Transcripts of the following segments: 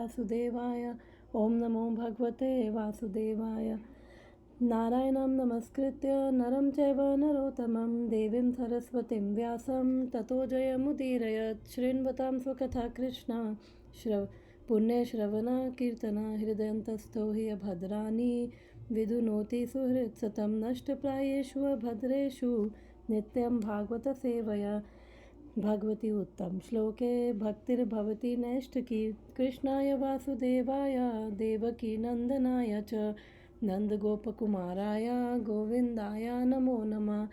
वासुदेवाय। ओम नमो भगवते वासुदेवाय। नारायणं नमस्कृत्य नरं चैव नरोत्तमं देवीं सरस्वतीं व्यासं ततो जयमुदीरयत्। शृण्वतां स्वकथा कृष्ण पुण्यश्रवण कीर्तन हृदयन्तस्थो हि भद्राणि विधुनोति सुहृत्सतं नष्टप्रायेषु भद्रेषु नित्यं भागवत सेवया भगवती उत्तम श्लोके भक्तिर्भवति नैष्ठिकी। कृष्णाय वासुदेवाय देवकी नंदनाय च नंदगोपकुमाराय गोविन्दाय नमो नमः।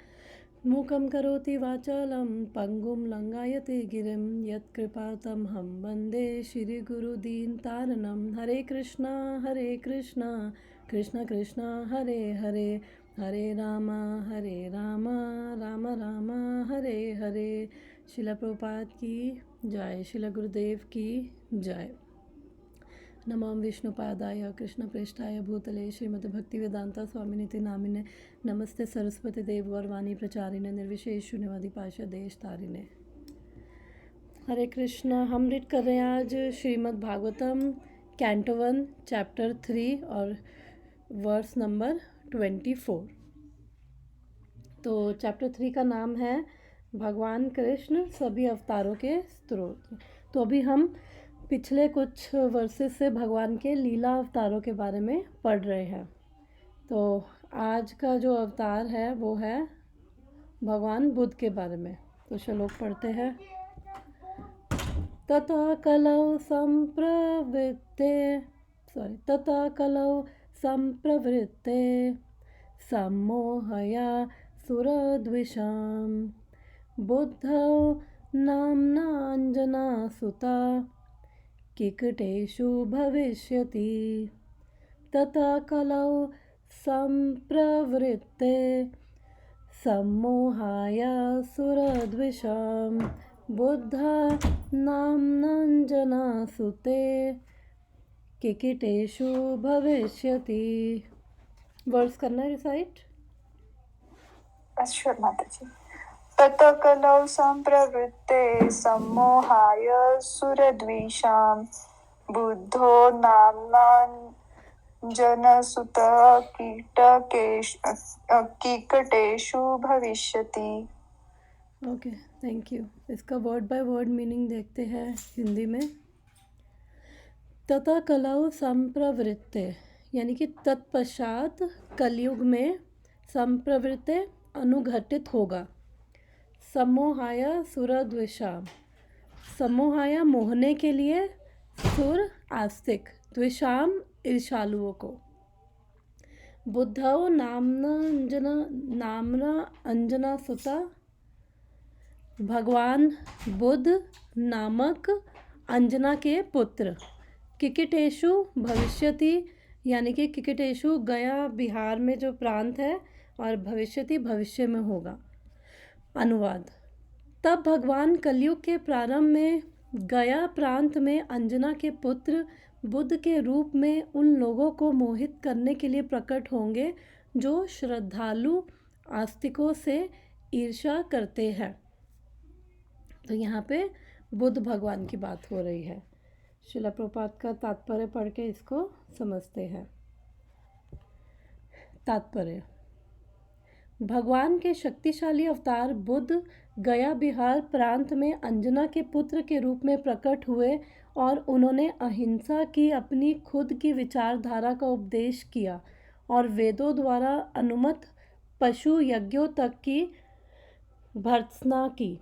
मूकं करोति वाचालं पंगुं लंघयते गिरिं यत्कृपातमहं वन्दे श्रीगुरुदीनतारणं। हरे कृष्णा कृष्ण कृष्ण हरे हरे, हरे राम राम राम हरे हरे। शिला प्रभुपाद की जय, शिला गुरुदेव की जय। नमो विष्णुपादाय कृष्णप्रेष्ठाय भूतले श्रीमद् भक्तिवेदांता स्वामिनिति नामिने नमस्ते सरस्वती देव गौरवाणी प्रचारिणे निर्विशेष शून्यवादी पार्षदेश तारिणे। हरे कृष्ण। हम रीड कर रहे हैं आज श्रीमद् भागवतम कैंटो 1 चैप्टर 3 और वर्स नंबर 24। तो चैप्टर 3 का नाम है भगवान कृष्ण सभी अवतारों के स्रोत। तो अभी हम पिछले कुछ वर्सेस से भगवान के लीला अवतारों के बारे में पढ़ रहे हैं। तो आज का जो अवतार है वो है भगवान बुद्ध के बारे में। तो श्लोक पढ़ते हैं। तथा कलौ संप्रवृत्ते सम्मोहया सुरद्विषां बुद्धौ नाम्नाञ्जनासुता किकटेषु भविष्यति। तथा कलौ संप्रवृत्ते सम्मोहाय सुरद्विषां बुद्धा नाम्नाञ्जनासुते किकटेषु भविष्यति। वर्ड्स करना है रिसाइट। श्योर माताजी। ततः कलौ संप्रवृत्ते सम्मोहाय सुरद्विषां बुद्धो नाम्नाञ्जनसुतः कीकटेषु भविष्यति। Okay, thank you. इसका वर्ड बाय वर्ड मीनिंग देखते हैं हिंदी में। तथा कलौ संप्रवृत्ते यानी कि तत्पश्चात कलयुग में संप्रवृत्ते अनुघटित होगा। सम्मोहाय सुरद्विषा, सम्मोहाय मोहने के लिए, सुर आस्तिक, द्विषाम ईर्षालुओं को। बुद्धौ नामना अंजना सुता, भगवान बुद्ध नामक अंजना के पुत्र। किकटेषु भविष्यति यानी कि किकटेषु गया बिहार में जो प्रांत है, और भविष्यति भविष्य में होगा। अनुवाद। तब भगवान कलयुग के प्रारंभ में गया प्रांत में अंजना के पुत्र बुद्ध के रूप में उन लोगों को मोहित करने के लिए प्रकट होंगे जो श्रद्धालु आस्तिकों से ईर्ष्या करते हैं। तो यहाँ पे बुद्ध भगवान की बात हो रही है। शिला प्रभुपाद का तात्पर्य पढ़ के इसको समझते हैं। तात्पर्य। भगवान के शक्तिशाली अवतार बुद्ध गया बिहार प्रांत में अंजना के पुत्र के रूप में प्रकट हुए और उन्होंने अहिंसा की अपनी खुद की विचारधारा का उपदेश किया और वेदों द्वारा अनुमत पशु यज्ञों तक की भर्त्सना की।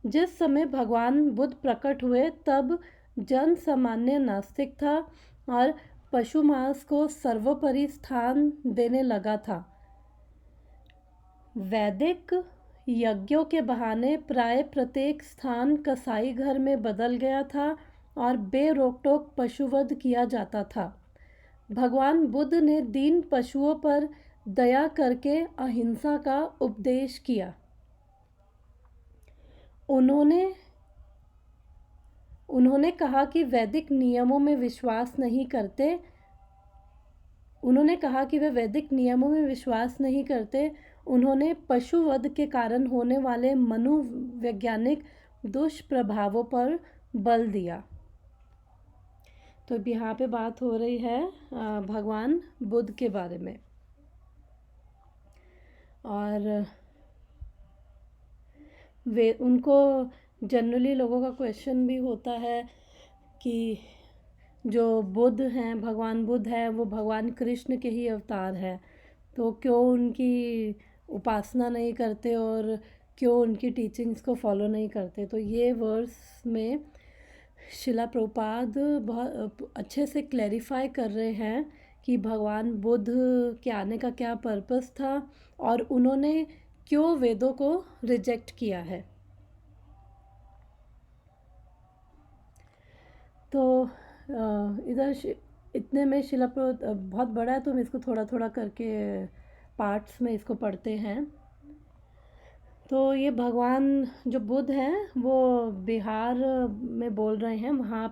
जिस समय भगवान बुद्ध प्रकट हुए तब जन सामान्य नास्तिक था और पशु मांस को सर्वोपरि स्थान देने लगा था। वैदिक यज्ञों के बहाने प्राय प्रत्येक स्थान कसाई घर में बदल गया था और बेरोक-टोक पशुवध किया जाता था। भगवान बुद्ध ने दीन पशुओं पर दया करके अहिंसा का उपदेश किया। उन्होंने कहा कि वैदिक नियमों में विश्वास नहीं करते। उन्होंने पशुवध के कारण होने वाले मनोवैज्ञानिक दुष्प्रभावों पर बल दिया। तो अब यहाँ पे बात हो रही है भगवान बुद्ध के बारे में। और वे उनको जनरली लोगों का क्वेश्चन भी होता है कि जो बुद्ध हैं, भगवान बुद्ध है, वो भगवान कृष्ण के ही अवतार है, तो क्यों उनकी उपासना नहीं करते और क्यों उनकी टीचिंग्स को फॉलो नहीं करते। तो ये वर्स में शिला प्रभुपाद बहुत अच्छे से क्लैरिफाई कर रहे हैं कि भगवान बुद्ध के आने का क्या पर्पस था और उन्होंने क्यों वेदों को रिजेक्ट किया है। तो इधर इतने में शिला बहुत बड़ा है, तो हम इसको थोड़ा थोड़ा करके पार्ट्स में इसको पढ़ते हैं। तो ये भगवान जो बुद्ध हैं वो बिहार में बोल रहे हैं, वहाँ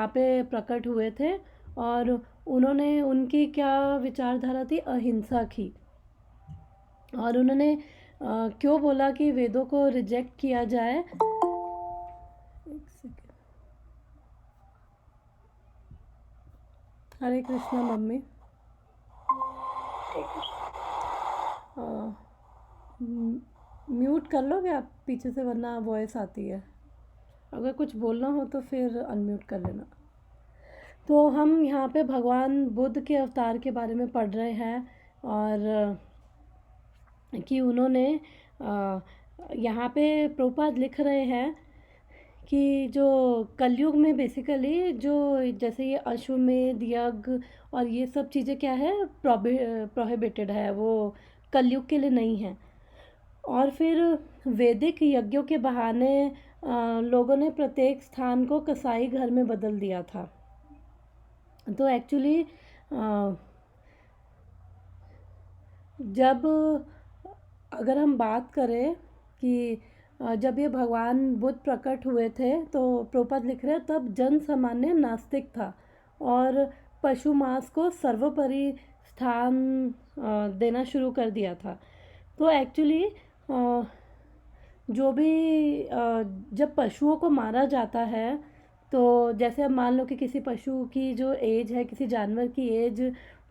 पे प्रकट हुए थे और उन्होंने उनकी क्या विचारधारा थी, अहिंसा की। और उन्होंने क्यों बोला कि वेदों को रिजेक्ट किया जाए। एक सेकेंड। हरे कृष्णा मम्मी। म्यूट कर लोगे आप पीछे से, वरना वॉइस आती है। अगर कुछ बोलना हो तो फिर अनम्यूट कर लेना। तो हम यहाँ पे भगवान बुद्ध के अवतार के बारे में पढ़ रहे हैं और कि उन्होंने यहाँ पे प्रभुपाद लिख रहे हैं कि जो कलयुग में बेसिकली जो जैसे ये अश्वमेध यज्ञ और ये सब चीज़ें क्या है, प्रोहिबिटेड है, वो कलयुग के लिए नहीं है। और फिर वैदिक यज्ञों के बहाने लोगों ने प्रत्येक स्थान को कसाई घर में बदल दिया था। तो एक्चुअली जब अगर हम बात करें कि जब ये भगवान बुद्ध प्रकट हुए थे, तो प्रभुपाद लिख रहे हैं तब जन सामान्य नास्तिक था और पशु मांस को सर्वोपरि स्थान देना शुरू कर दिया था। तो एक्चुअली जो भी जब पशुओं को मारा जाता है, तो जैसे अब मान लो कि किसी पशु की जो एज है, किसी जानवर की एज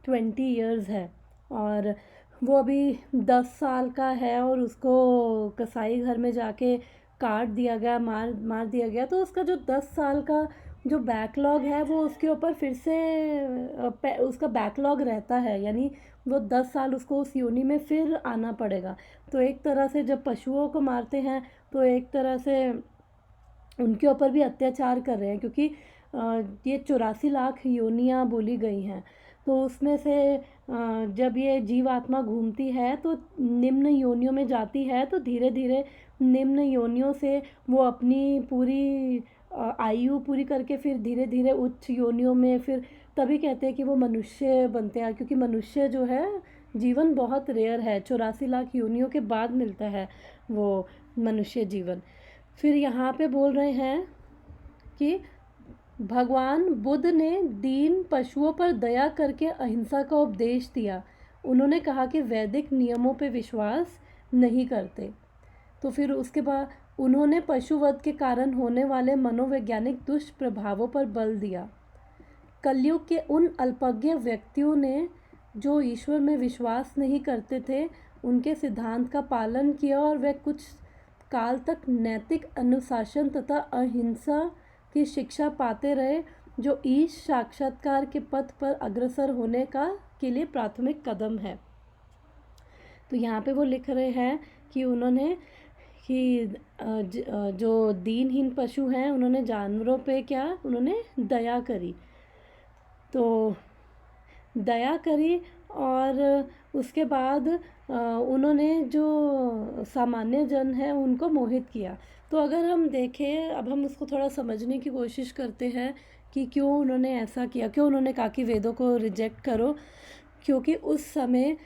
20 इयर्स है और वो अभी 10 साल का है और उसको कसाई घर में जाके काट दिया गया, मार दिया गया, तो उसका जो 10 साल का जो बैकलॉग है वो उसके ऊपर फिर से उसका बैकलॉग रहता है, यानी वो 10 साल उसको उस योनि में फिर आना पड़ेगा। तो एक तरह से जब पशुओं को मारते हैं तो एक तरह से उनके ऊपर भी अत्याचार कर रहे हैं, क्योंकि ये 84 लाख योनियाँ बोली गई हैं। तो उसमें से जब ये जीवात्मा घूमती है तो निम्न योनियों में जाती है, तो धीरे धीरे निम्न योनियों से वो अपनी पूरी आयु पूरी करके फिर धीरे धीरे उच्च योनियों में, फिर तभी कहते हैं कि वो मनुष्य बनते हैं, क्योंकि मनुष्य जो है जीवन बहुत रेयर है, 84 लाख योनियों के बाद मिलता है वो मनुष्य जीवन। फिर यहाँ पे बोल रहे हैं कि भगवान बुद्ध ने दीन पशुओं पर दया करके अहिंसा का उपदेश दिया। उन्होंने कहा कि वैदिक नियमों पे विश्वास नहीं करते। तो फिर उसके बाद उन्होंने पशुवध के कारण होने वाले मनोवैज्ञानिक दुष्प्रभावों पर बल दिया। कलयुग के उन अल्पज्ञ व्यक्तियों ने जो ईश्वर में विश्वास नहीं करते थे, उनके सिद्धांत का पालन किया और वे कुछ काल तक नैतिक अनुशासन तथा अहिंसा की शिक्षा पाते रहे, जो ईश साक्षात्कार के पथ पर अग्रसर होने का के लिए प्राथमिक कदम है। तो यहाँ पे वो लिख रहे हैं कि उन्होंने कि जो दीनहीन पशु हैं उन्होंने जानवरों पे क्या, उन्होंने दया करी। तो दया करी और उसके बाद उन्होंने जो सामान्य जन है उनको मोहित किया। तो अगर हम देखें, अब हम उसको थोड़ा समझने की कोशिश करते हैं कि क्यों उन्होंने ऐसा किया, क्यों उन्होंने कहा कि वेदों को रिजेक्ट करो। क्योंकि उस समय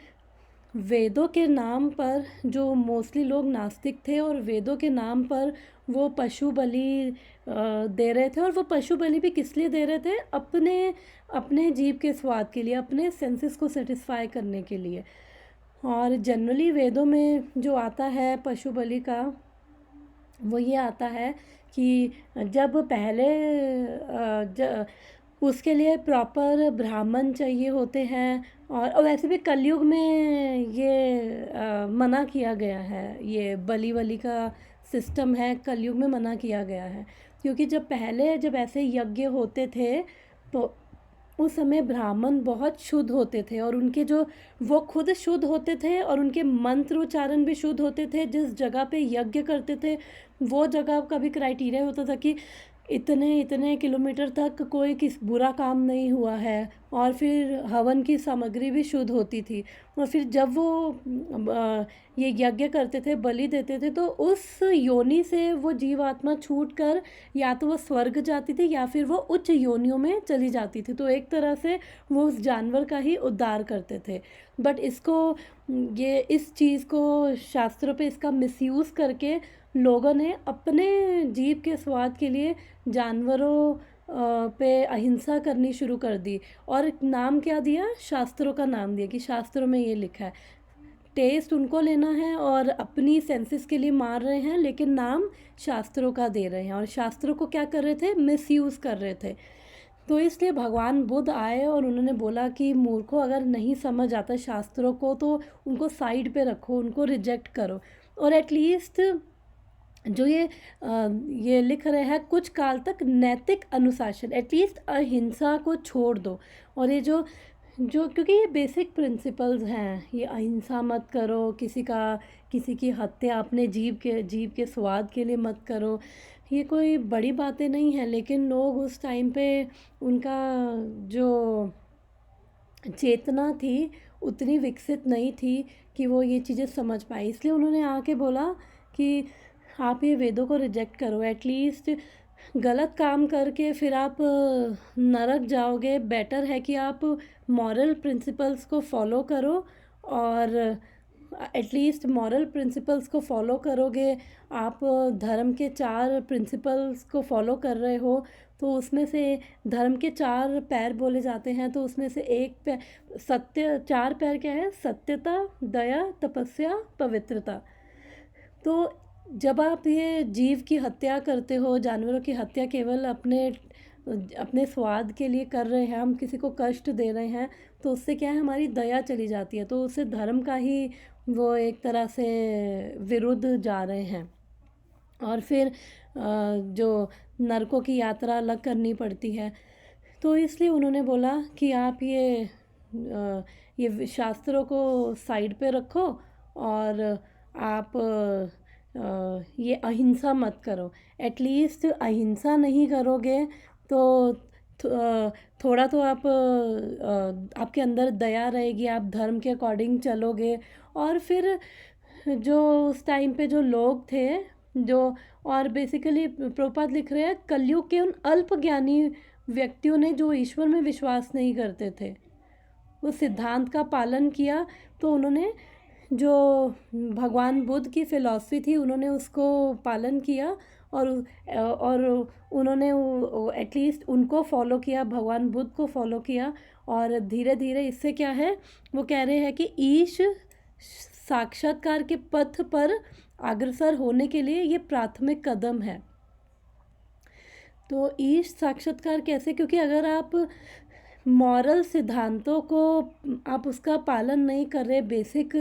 वेदों के नाम पर जो मोस्टली लोग नास्तिक थे और वेदों के नाम पर वो पशु बलि दे रहे थे, और वो पशु बलि भी किस लिए दे रहे थे, अपने जीभ के स्वाद के लिए, अपने सेंसेस को सेटिस्फाई करने के लिए। और जनरली वेदों में जो आता है पशु बलि का, वो ये आता है कि जब पहले उसके लिए प्रॉपर ब्राह्मण चाहिए होते हैं, और वैसे भी कलयुग में ये मना किया गया है, ये बलि वली का सिस्टम है, कलयुग में मना किया गया है। क्योंकि जब ऐसे यज्ञ होते थे तो उस समय ब्राह्मण बहुत शुद्ध होते थे, और उनके जो वो खुद शुद्ध होते थे और उनके मंत्र उच्चारण भी शुद्ध होते थे। जिस जगह पे यज्ञ करते थे वो जगह का भी क्राइटेरिया होता था कि इतने इतने किलोमीटर तक कोई किस बुरा काम नहीं हुआ है, और फिर हवन की सामग्री भी शुद्ध होती थी। और फिर जब वो ये यज्ञ करते थे, बलि देते थे, तो उस योनि से वो जीवात्मा छूट कर या तो वो स्वर्ग जाती थी या फिर वो उच्च योनियों में चली जाती थी। तो एक तरह से वो उस जानवर का ही उद्धार करते थे। बट ये इस चीज़ को शास्त्रों पे इसका मिसयूज़ करके लोगों ने अपने जीभ के स्वाद के लिए जानवरों पे अहिंसा करनी शुरू कर दी। और नाम क्या दिया? शास्त्रों का नाम दिया कि शास्त्रों में ये लिखा है। टेस्ट उनको लेना है और अपनी सेंसेस के लिए मार रहे हैं, लेकिन नाम शास्त्रों का दे रहे हैं, और शास्त्रों को क्या कर रहे थे? मिसयूज़ कर रहे थे। तो इसलिए भगवान बुद्ध आए और उन्होंने बोला कि मूर्खों, अगर नहीं समझ आता शास्त्रों को तो उनको साइड पे रखो, उनको रिजेक्ट करो, और एटलीस्ट जो ये लिख रहे हैं कुछ काल तक नैतिक अनुशासन, एटलीस्ट अहिंसा को छोड़ दो। और ये जो जो क्योंकि ये बेसिक प्रिंसिपल्स हैं, ये अहिंसा मत करो, किसी की हत्या अपने जीभ के स्वाद के लिए मत करो, ये कोई बड़ी बातें नहीं हैं। लेकिन लोग उस टाइम पे उनका जो चेतना थी उतनी विकसित नहीं थी कि वो ये चीज़ें समझ पाए। इसलिए उन्होंने आके बोला कि आप ये वेदों को रिजेक्ट करो, एटलीस्ट गलत काम करके फिर आप नरक जाओगे, बेटर है कि आप मॉरल प्रिंसिपल्स को फॉलो करो। और एटलीस्ट मॉरल प्रिंसिपल्स को फॉलो करोगे, आप धर्म के 4 प्रिंसिपल्स को फॉलो कर रहे हो, तो उसमें से धर्म के 4 पैर बोले जाते हैं, तो उसमें से एक पैर सत्य, 4 पैर क्या है? सत्यता, दया, तपस्या, पवित्रता। तो जब आप ये जीव की हत्या करते हो, जानवरों की हत्या केवल अपने स्वाद के लिए कर रहे हैं, हम किसी को कष्ट दे रहे हैं, तो उससे क्या है? हमारी दया चली जाती है, तो उससे धर्म का ही वो एक तरह से विरुद्ध जा रहे हैं। और फिर जो नरकों की यात्रा अलग करनी पड़ती है। तो इसलिए उन्होंने बोला कि आप ये शास्त्रों को साइड पे रखो, और आप ये अहिंसा मत करो। एटलीस्ट अहिंसा नहीं करोगे तो थोड़ा तो आपके अंदर दया रहेगी, आप धर्म के अकॉर्डिंग चलोगे। और फिर जो उस टाइम पे जो लोग थे, जो और बेसिकली प्रभुपाद लिख रहे हैं, कलयुग के उन अल्प ज्ञानी व्यक्तियों ने जो ईश्वर में विश्वास नहीं करते थे, वो सिद्धांत का पालन किया। तो उन्होंने जो भगवान बुद्ध की फ़िलॉसफी थी उन्होंने उसको पालन किया, और उन्होंने एटलीस्ट उनको फॉलो किया, भगवान बुद्ध को फॉलो किया। और धीरे धीरे इससे क्या है? वो कह रहे हैं कि ईश साक्षात्कार के पथ पर अग्रसर होने के लिए ये प्राथमिक कदम है। तो ईश साक्षात्कार कैसे? क्योंकि अगर आप मॉरल सिद्धांतों को आप उसका पालन नहीं कर रहे, बेसिक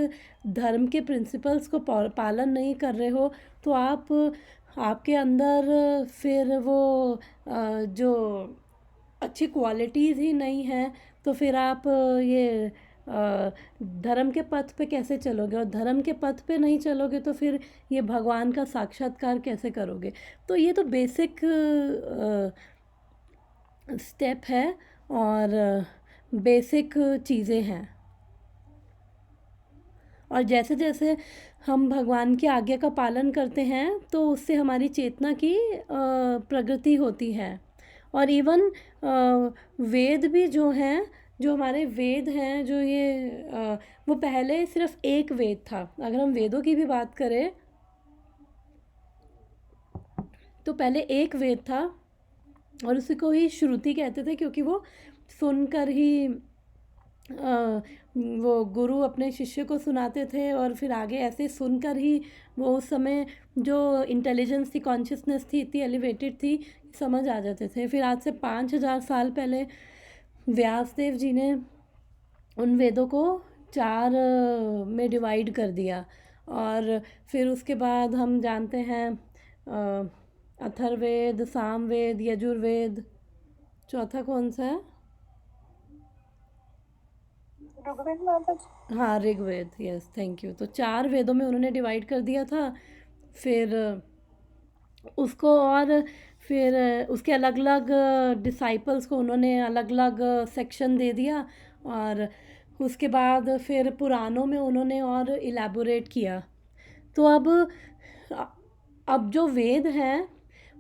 धर्म के प्रिंसिपल्स को पालन नहीं कर रहे हो, तो आपके अंदर फिर वो जो अच्छी क्वालिटीज़ ही नहीं हैं, तो फिर आप ये धर्म के पथ पे कैसे चलोगे? और धर्म के पथ पे नहीं चलोगे तो फिर ये भगवान का साक्षात्कार कैसे करोगे? तो ये तो बेसिक स्टेप है और बेसिक चीज़ें हैं। और जैसे जैसे हम भगवान की आज्ञा का पालन करते हैं तो उससे हमारी चेतना की प्रगति होती है। और इवन वेद भी जो हैं, जो हमारे वेद हैं, जो वो पहले सिर्फ एक वेद था। अगर हम वेदों की भी बात करें तो पहले एक वेद था, और उसी को ही श्रुति कहते थे, क्योंकि वो सुनकर ही वो गुरु अपने शिष्य को सुनाते थे और फिर आगे ऐसे सुनकर ही वो उस समय जो इंटेलिजेंस थी, कॉन्शियसनेस थी, इतनी एलिवेटेड थी, समझ आ जाते थे। फिर आज से 5000 साल पहले व्यासदेव जी ने उन वेदों को 4 में डिवाइड कर दिया। और फिर उसके बाद हम जानते हैं अथर्ववेद, सामवेद, यजुर्वेद, चौथा कौन सा है? ऋग्वेद माता जी। हाँ, ऋग्वेद, यस, थैंक यू। तो 4 वेदों में उन्होंने डिवाइड कर दिया था। फिर उसको और फिर उसके अलग अलग डिसाइपल्स को उन्होंने अलग अलग सेक्शन दे दिया। और उसके बाद फिर पुराणों में उन्होंने और इलेबोरेट किया। तो अब जो वेद हैं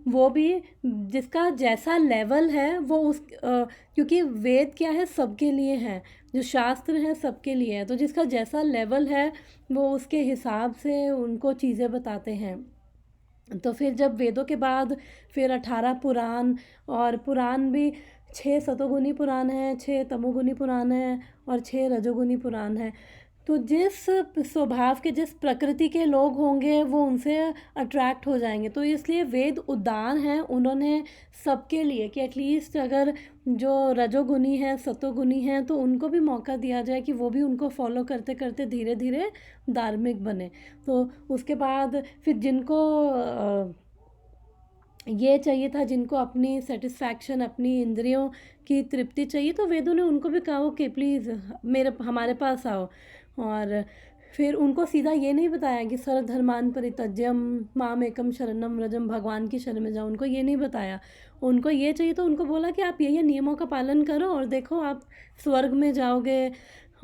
वो भी जिसका जैसा लेवल है वो क्योंकि वेद क्या है, सबके लिए है, जो शास्त्र है सबके लिए है, तो जिसका जैसा लेवल है वो उसके हिसाब से उनको चीज़ें बताते हैं। तो फिर जब वेदों के बाद फिर 18 पुराण, और पुराण भी 6 सतोगुनी पुराण हैं, 6 तमोगुनी पुराण हैं और 6 रजोगुनी पुराण हैं। तो जिस स्वभाव के, जिस प्रकृति के लोग होंगे वो उनसे अट्रैक्ट हो जाएंगे। तो इसलिए वेद उदार हैं, उन्होंने सबके लिए कि एटलीस्ट अगर जो रजोगुनी हैं, सतोगुनी हैं, तो उनको भी मौका दिया जाए कि वो भी उनको फॉलो करते करते धीरे धीरे धार्मिक बने। तो उसके बाद फिर जिनको ये चाहिए था, जिनको अपनी सेटिस्फैक्शन, अपनी इंद्रियों की तृप्ति चाहिए, तो वेदों ने उनको भी कहा कि प्लीज़ हमारे पास आओ। और फिर उनको सीधा ये नहीं बताया कि सर्वधर्मान् परित्यज्य माम एकम शरणम व्रजम, भगवान की शरण में जाओ, उनको ये नहीं बताया। उनको ये चाहिए तो उनको बोला कि आप ये नियमों का पालन करो और देखो आप स्वर्ग में जाओगे,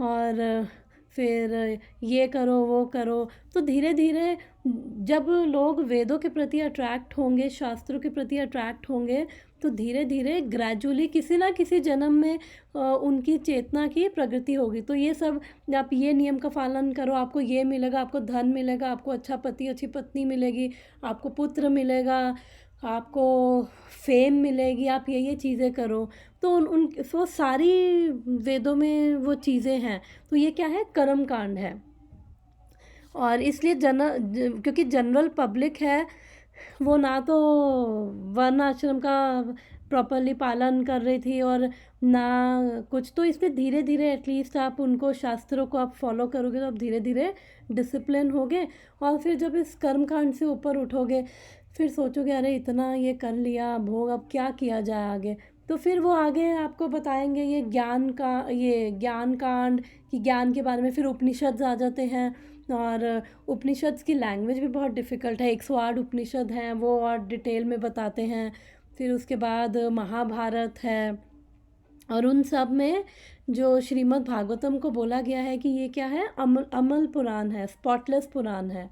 और फिर ये करो वो करो। तो धीरे धीरे जब लोग वेदों के प्रति अट्रैक्ट होंगे, शास्त्रों के प्रति अट्रैक्ट होंगे, तो धीरे धीरे ग्रेजुअली किसी ना किसी जन्म में उनकी चेतना की प्रगति होगी। तो ये सब, आप ये नियम का पालन करो, आपको ये मिलेगा, आपको धन मिलेगा, आपको अच्छा पति अच्छी पत्नी मिलेगी, आपको पुत्र मिलेगा, आपको फेम मिलेगी, आप ये चीज़ें करो। तो उन वो सारी वेदों में वो चीज़ें हैं। तो ये क्या है, कर्म कांड है। और इसलिए क्योंकि जनरल पब्लिक है वो ना तो वर्ण आश्रम का प्रॉपरली पालन कर रही थी और ना कुछ, तो इसलिए धीरे धीरे एटलीस्ट आप उनको, शास्त्रों को आप फॉलो करोगे तो आप धीरे धीरे डिसिप्लिन होगे। और फिर जब इस कर्म कांड से ऊपर उठोगे, फिर सोचोगे अरे इतना ये कर लिया भोग, अब क्या किया जाए आगे। तो फिर वो आगे आपको बताएंगे ये ज्ञान कांड, कि ज्ञान के बारे में। फिर उपनिषद आ जाते हैं, और उपनिषद की लैंग्वेज भी बहुत डिफ़िकल्ट है, 108 उपनिषद हैं, वो और डिटेल में बताते हैं। फिर उसके बाद महाभारत है, और उन सब में जो श्रीमद् भागवतम को बोला गया है कि ये क्या है, अमल पुराण है, स्पॉटलेस पुराण है।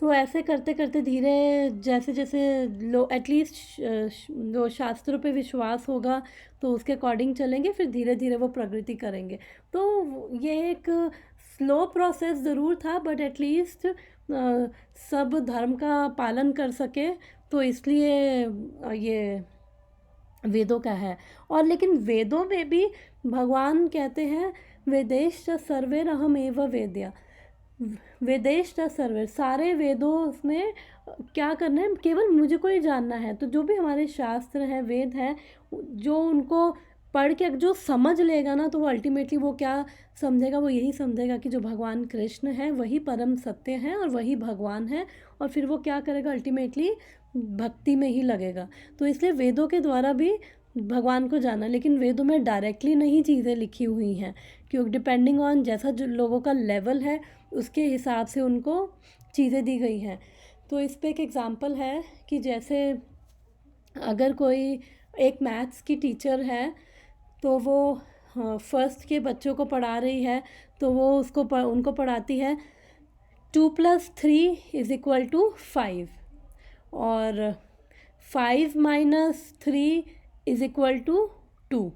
तो ऐसे करते करते धीरे, जैसे जैसे एटलीस्ट जो शास्त्रों पे विश्वास होगा तो उसके अकॉर्डिंग चलेंगे, फिर धीरे धीरे वो प्रगति करेंगे। तो ये एक स्लो प्रोसेस ज़रूर था, बट एटलीस्ट सब धर्म का पालन कर सके, तो इसलिए ये वेदों का है। और लेकिन वेदों में भी भगवान कहते हैं वेदेश सर्वैरहमेव वेद्या, वेदेश सर्वे, सारे वेदों में क्या करना है, केवल मुझे को ही जानना है। तो जो भी हमारे शास्त्र हैं, वेद हैं, जो उनको पढ़ के जो समझ लेगा ना, तो वो अल्टीमेटली वो क्या समझेगा, वो यही समझेगा कि जो भगवान कृष्ण है वही परम सत्य है और वही भगवान है। और फिर वो क्या करेगा, अल्टीमेटली भक्ति में ही लगेगा। तो इसलिए वेदों के द्वारा भी भगवान को जाना, लेकिन वेदों में डायरेक्टली नहीं चीज़ें लिखी हुई हैं, क्योंकि डिपेंडिंग ऑन जैसा जो लोगों का लेवल है उसके हिसाब से उनको चीज़ें दी गई हैं। तो इस पे एक एग्ज़ाम्पल है कि जैसे अगर कोई एक मैथ्स की टीचर है, तो वो फर्स्ट के बच्चों को पढ़ा रही है, तो वो उनको पढ़ाती है 2 + 3 = 5, और 5 - 3 = 2।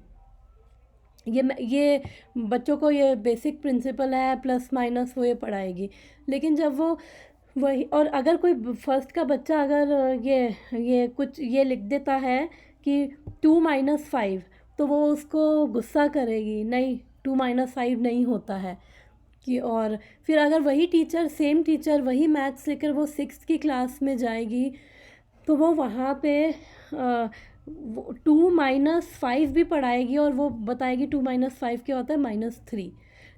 ये बच्चों को ये बेसिक प्रिंसिपल है, प्लस माइनस वो ये पढ़ाएगी। लेकिन जब वो वही, और अगर कोई फर्स्ट का बच्चा अगर ये कुछ ये लिख देता है कि 2 - 5, तो वो उसको गुस्सा करेगी, नहीं 2 - 5 नहीं होता है कि। और फिर अगर वही टीचर, सेम टीचर वही मैथ्स लेकर वो 6th की क्लास में जाएगी तो वो वहाँ पे 2 - 5 भी पढ़ाएगी और वो बताएगी 2 - 5 क्या होता है, -3।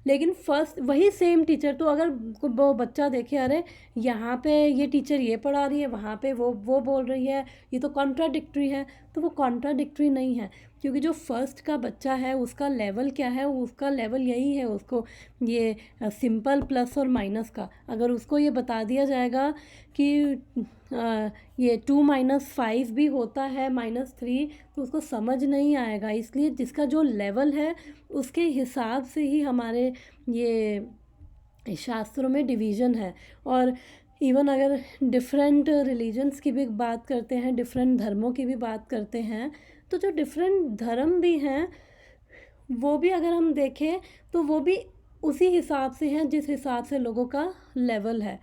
लेकिन फर्स्ट वही सेम टीचर, तो अगर वो बच्चा देखे अरे यहाँ पे ये टीचर ये पढ़ा रही है, वहाँ पे वो बोल रही है, ये तो कॉन्ट्राडिक्ट्री है। तो वो कॉन्ट्राडिक्ट्री नहीं है, क्योंकि जो फर्स्ट का बच्चा है उसका लेवल क्या है, उसका लेवल यही है। उसको ये सिंपल प्लस और माइनस का अगर उसको ये बता दिया जाएगा कि ये 2 - 5 भी होता है -3, तो उसको समझ नहीं आएगा। इसलिए जिसका जो लेवल है उसके हिसाब से ही हमारे ये शास्त्रों में डिवीज़न है। और इवन अगर डिफरेंट रिलीजन्स की भी बात करते हैं, डिफरेंट धर्मों की भी बात करते हैं, तो जो डिफरेंट धर्म भी हैं वो भी अगर हम देखें तो वो भी उसी हिसाब से हैं जिस हिसाब से लोगों का लेवल है।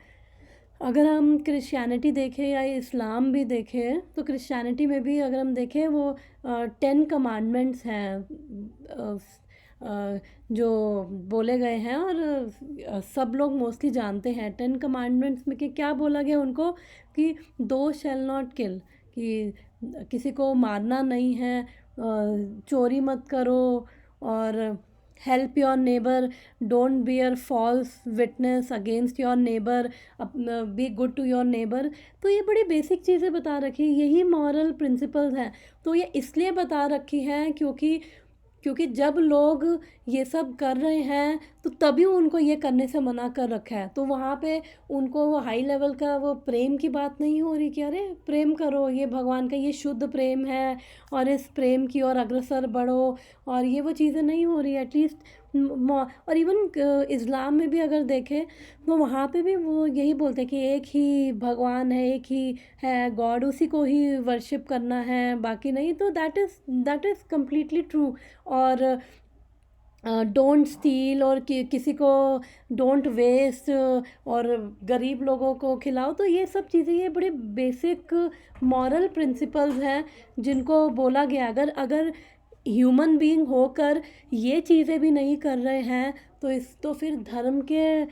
अगर हम क्रिश्चियनिटी देखें या इस्लाम भी देखें, तो क्रिश्चियनिटी में भी अगर हम देखें वो 10 कमांडमेंट्स हैं जो बोले गए हैं। और सब लोग मोस्टली जानते हैं 10 कमांडमेंट्स में कि क्या बोला गया उनको, कि दो शैल नॉट किल, कि किसी को मारना नहीं है, चोरी मत करो, और help your neighbour, don't bear false witness against your neighbour, be good to your neighbour. तो ये बड़ी बेसिक चीज़ें बता रखी, यही मॉरल प्रिंसिपल्स हैं। तो ये इसलिए बता रखी हैं क्योंकि जब लोग ये सब कर रहे हैं तो तभी उनको ये करने से मना कर रखा है। तो वहाँ पे उनको वो हाई लेवल का वो प्रेम की बात नहीं हो रही कि अरे प्रेम करो, ये भगवान का ये शुद्ध प्रेम है और इस प्रेम की ओर अग्रसर बढ़ो, और ये वो चीज़ें नहीं हो रही एटलीस्ट। और इवन इस्लाम में भी अगर देखें तो वहाँ पे भी वो यही बोलते हैं कि एक ही भगवान है, एक ही है गॉड, उसी को ही वर्शिप करना है, बाकी नहीं। तो दैट इज़ कम्प्लीटली ट्रू। और डोंट स्टील, और किसी को डोंट वेस्ट, और गरीब लोगों को खिलाओ। तो ये सब चीज़ें, ये बड़े बेसिक मॉरल प्रिंसिपल्स हैं जिनको बोला गया। अगर ह्यूमन बीइंग होकर ये चीज़ें भी नहीं कर रहे हैं तो फिर धर्म के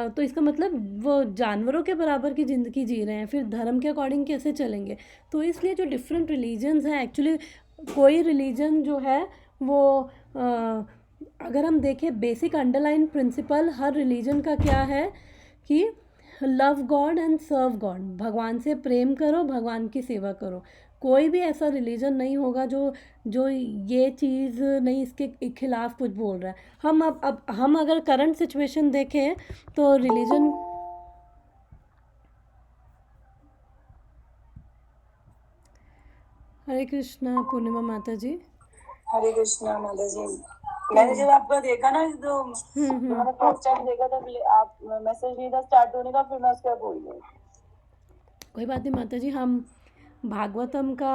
तो इसका मतलब वो जानवरों के बराबर की ज़िंदगी जी रहे हैं, फिर धर्म के अकॉर्डिंग कैसे चलेंगे। तो इसलिए जो डिफरेंट रिलीजन्स हैं, एक्चुअली कोई रिलीजन जो है वो अगर हम देखें बेसिक अंडरलाइन प्रिंसिपल हर रिलीजन का क्या है कि love God and serve God, भगवान से प्रेम करो, भगवान की सेवा करो। कोई भी ऐसा रिलीजन नहीं होगा जो ये चीज़ नहीं, इसके खिलाफ कुछ बोल रहा है। हम अगर करंट सिचुएशन देखें तो रिलीजन। हरे कृष्णा पूर्णिमा माता जी। हरे कृष्णा माता जी। मैंने जब आपका देखा ना तो मैंने फर्स्ट टाइम देखा था, आप मैसेज नहीं था स्टार्ट होने का, फिर मैं उसके बाद बोल गई। कोई बात नहीं माता जी, हम भागवतम का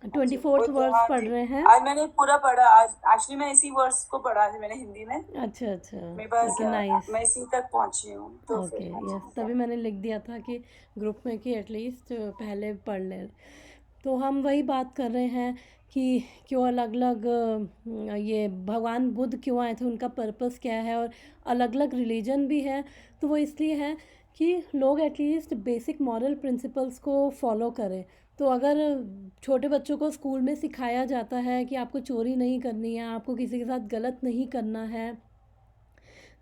24th वर्स पढ़ रहे हैं। आज मैंने पूरा पढ़ा, आज एक्चुअली मैं इसी वर्स को पढ़ा है मैंने हिंदी में। अच्छा अच्छा, मेरे पास नाइस। मैं इसी तक पहुंची हूँ तो ओके फिर यस, तभी मैंने लिख दिया था कि ग्रुप में कि एटलीस्ट पहले पढ़ ले। तो हम वही बात कर रहे हैं कि क्यों अलग अलग ये भगवान बुद्ध क्यों आए थे, उनका पर्पस क्या है, और अलग अलग रिलीजन भी है। तो वो इसलिए है कि लोग एटलीस्ट बेसिक मॉरल प्रिंसिपल्स को फॉलो करें। तो अगर छोटे बच्चों को स्कूल में सिखाया जाता है कि आपको चोरी नहीं करनी है, आपको किसी के साथ गलत नहीं करना है,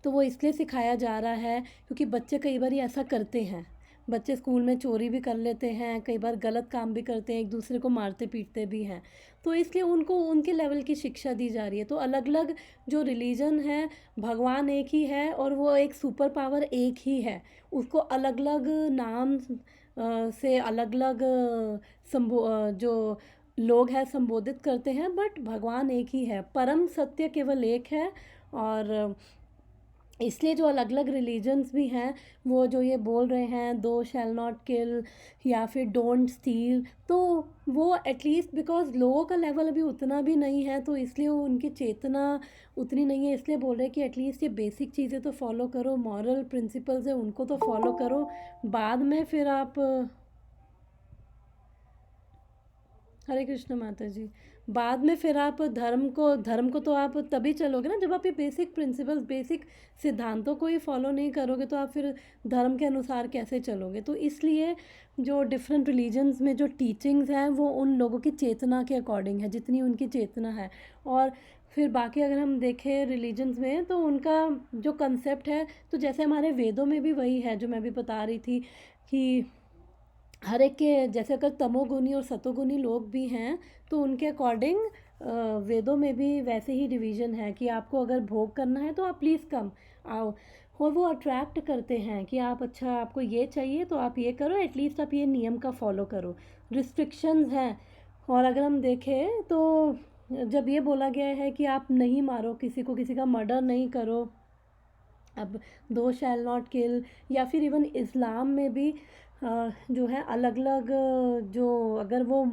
तो वो इसलिए सिखाया जा रहा है क्योंकि बच्चे कई बार ऐसा करते हैं। बच्चे स्कूल में चोरी भी कर लेते हैं, कई बार गलत काम भी करते हैं, एक दूसरे को मारते पीटते भी हैं। तो इसलिए उनको उनके लेवल की शिक्षा दी जा रही है। तो अलग अलग जो रिलीजन है, भगवान एक ही है और वो एक सुपर पावर एक ही है। उसको अलग अलग नाम से अलग अलग जो लोग हैं संबोधित करते हैं, बट भगवान एक ही है, परम सत्य केवल एक है। और इसलिए जो अलग अलग रिलीजन्स भी हैं वो जो ये बोल रहे हैं दो शैल नॉट किल या फिर डोंट स्टील, तो वो एटलीस्ट बिकॉज लोगों का लेवल अभी उतना भी नहीं है, तो इसलिए उनकी चेतना उतनी नहीं है, इसलिए बोल रहे हैं कि एटलीस्ट ये बेसिक चीज़ें तो फॉलो करो, मॉरल प्रिंसिपल्स है उनको तो फॉलो करो, बाद में फिर आप हरे कृष्ण माता जी। बाद में फिर आप धर्म को तो आप तभी चलोगे ना जब आप ये बेसिक प्रिंसिपल्स, बेसिक सिद्धांतों को ही फॉलो नहीं करोगे, तो आप फिर धर्म के अनुसार कैसे चलोगे? तो इसलिए जो डिफरेंट रिलीजन्स में जो टीचिंग्स हैं वो उन लोगों की चेतना के अकॉर्डिंग है, जितनी उनकी चेतना है। और फिर बाकी अगर हम देखें रिलीजन्स में तो उनका जो कंसेप्ट है, तो जैसे हमारे वेदों में भी वही है जो मैं भी बता रही थी कि हर एक के जैसे अगर तमोगुनी और सतोगुनी लोग भी हैं तो उनके अकॉर्डिंग वेदों में भी वैसे ही डिवीज़न है कि आपको अगर भोग करना है तो आप प्लीज़ कम आओ। और वो अट्रैक्ट करते हैं कि आप, अच्छा आपको ये चाहिए तो आप ये करो, एटलीस्ट आप ये नियम का फॉलो करो। रिस्ट्रिक्शंस हैं। और अगर हम देखें तो जब ये बोला गया है कि आप नहीं मारो किसी को, किसी का मर्डर नहीं करो, अब दो शैल नॉट किल, या फिर इवन इस्लाम में भी जो है अलग अलग, जो अगर वो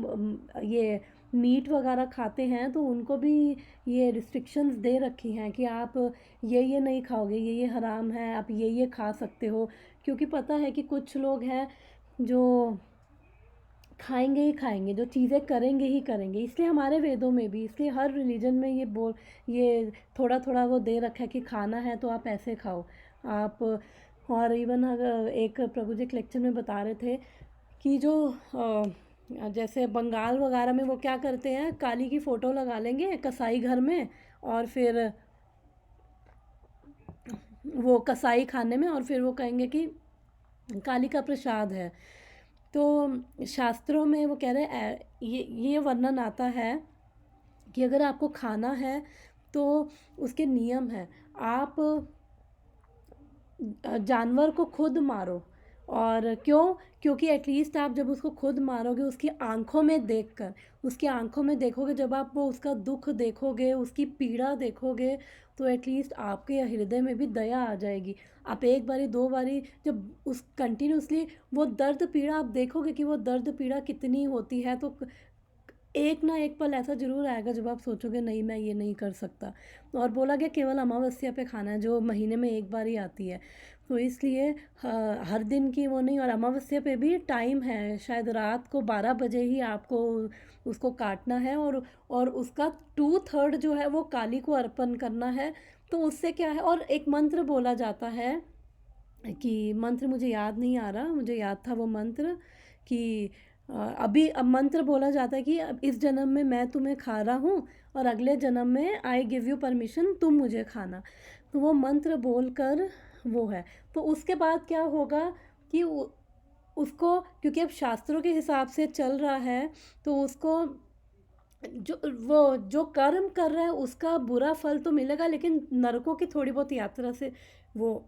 ये मीट वगैरह खाते हैं तो उनको भी ये रिस्ट्रिक्शंस दे रखी हैं कि आप ये नहीं खाओगे, ये हराम है, आप ये खा सकते हो। क्योंकि पता है कि कुछ लोग हैं जो खाएंगे ही खाएंगे, जो चीज़ें करेंगे ही करेंगे। इसलिए हमारे वेदों में भी, इसलिए हर रिलीजन में ये थोड़ा थोड़ा वो दे रखा है कि खाना है तो आप ऐसे खाओ आप। और इवन अगर एक प्रभु जी एक लेक्चर में बता रहे थे कि जो जैसे बंगाल वगैरह में वो क्या करते हैं, काली की फ़ोटो लगा लेंगे कसाई घर में, और फिर वो कसाई खाने में, और फिर वो कहेंगे कि काली का प्रसाद है। तो शास्त्रों में वो कह रहे हैं, ये वर्णन आता है कि अगर आपको खाना है तो उसके नियम हैं। आप जानवर को खुद मारो। और क्यों? क्योंकि एटलीस्ट आप जब उसको खुद मारोगे, उसकी आंखों में देखकर, उसकी आंखों में देखोगे, जब आप वो उसका दुख देखोगे, उसकी पीड़ा देखोगे, तो एटलीस्ट आपके हृदय में भी दया आ जाएगी। आप एक बारी दो बारी जब उस कंटिन्यूसली वो दर्द पीड़ा आप देखोगे कि वो दर्द पीड़ा कितनी होती है, तो एक ना एक पल ऐसा ज़रूर आएगा जब आप सोचोगे नहीं मैं ये नहीं कर सकता। और बोला गया केवल अमावस्या पे खाना है, जो महीने में एक बार ही आती है। तो इसलिए हर दिन की वो नहीं, और अमावस्या पे भी टाइम है, शायद रात को 12 बजे ही आपको उसको काटना है, और उसका 2/3 जो है वो काली को अर्पण करना है। तो उससे क्या है, और एक मंत्र बोला जाता है कि मंत्र मुझे याद नहीं आ रहा, मुझे याद था वो मंत्र कि अभी अब मंत्र बोला जाता है कि अब इस जन्म में मैं तुम्हें खा रहा हूँ और अगले जन्म में आई गिव यू परमिशन तुम मुझे खाना। तो वो मंत्र बोलकर वो है। तो उसके बाद क्या होगा कि उसको, क्योंकि अब शास्त्रों के हिसाब से चल रहा है, तो उसको जो कर्म कर रहा है उसका बुरा फल तो मिलेगा, लेकिन नरकों की थोड़ी बहुत यात्रा से, वो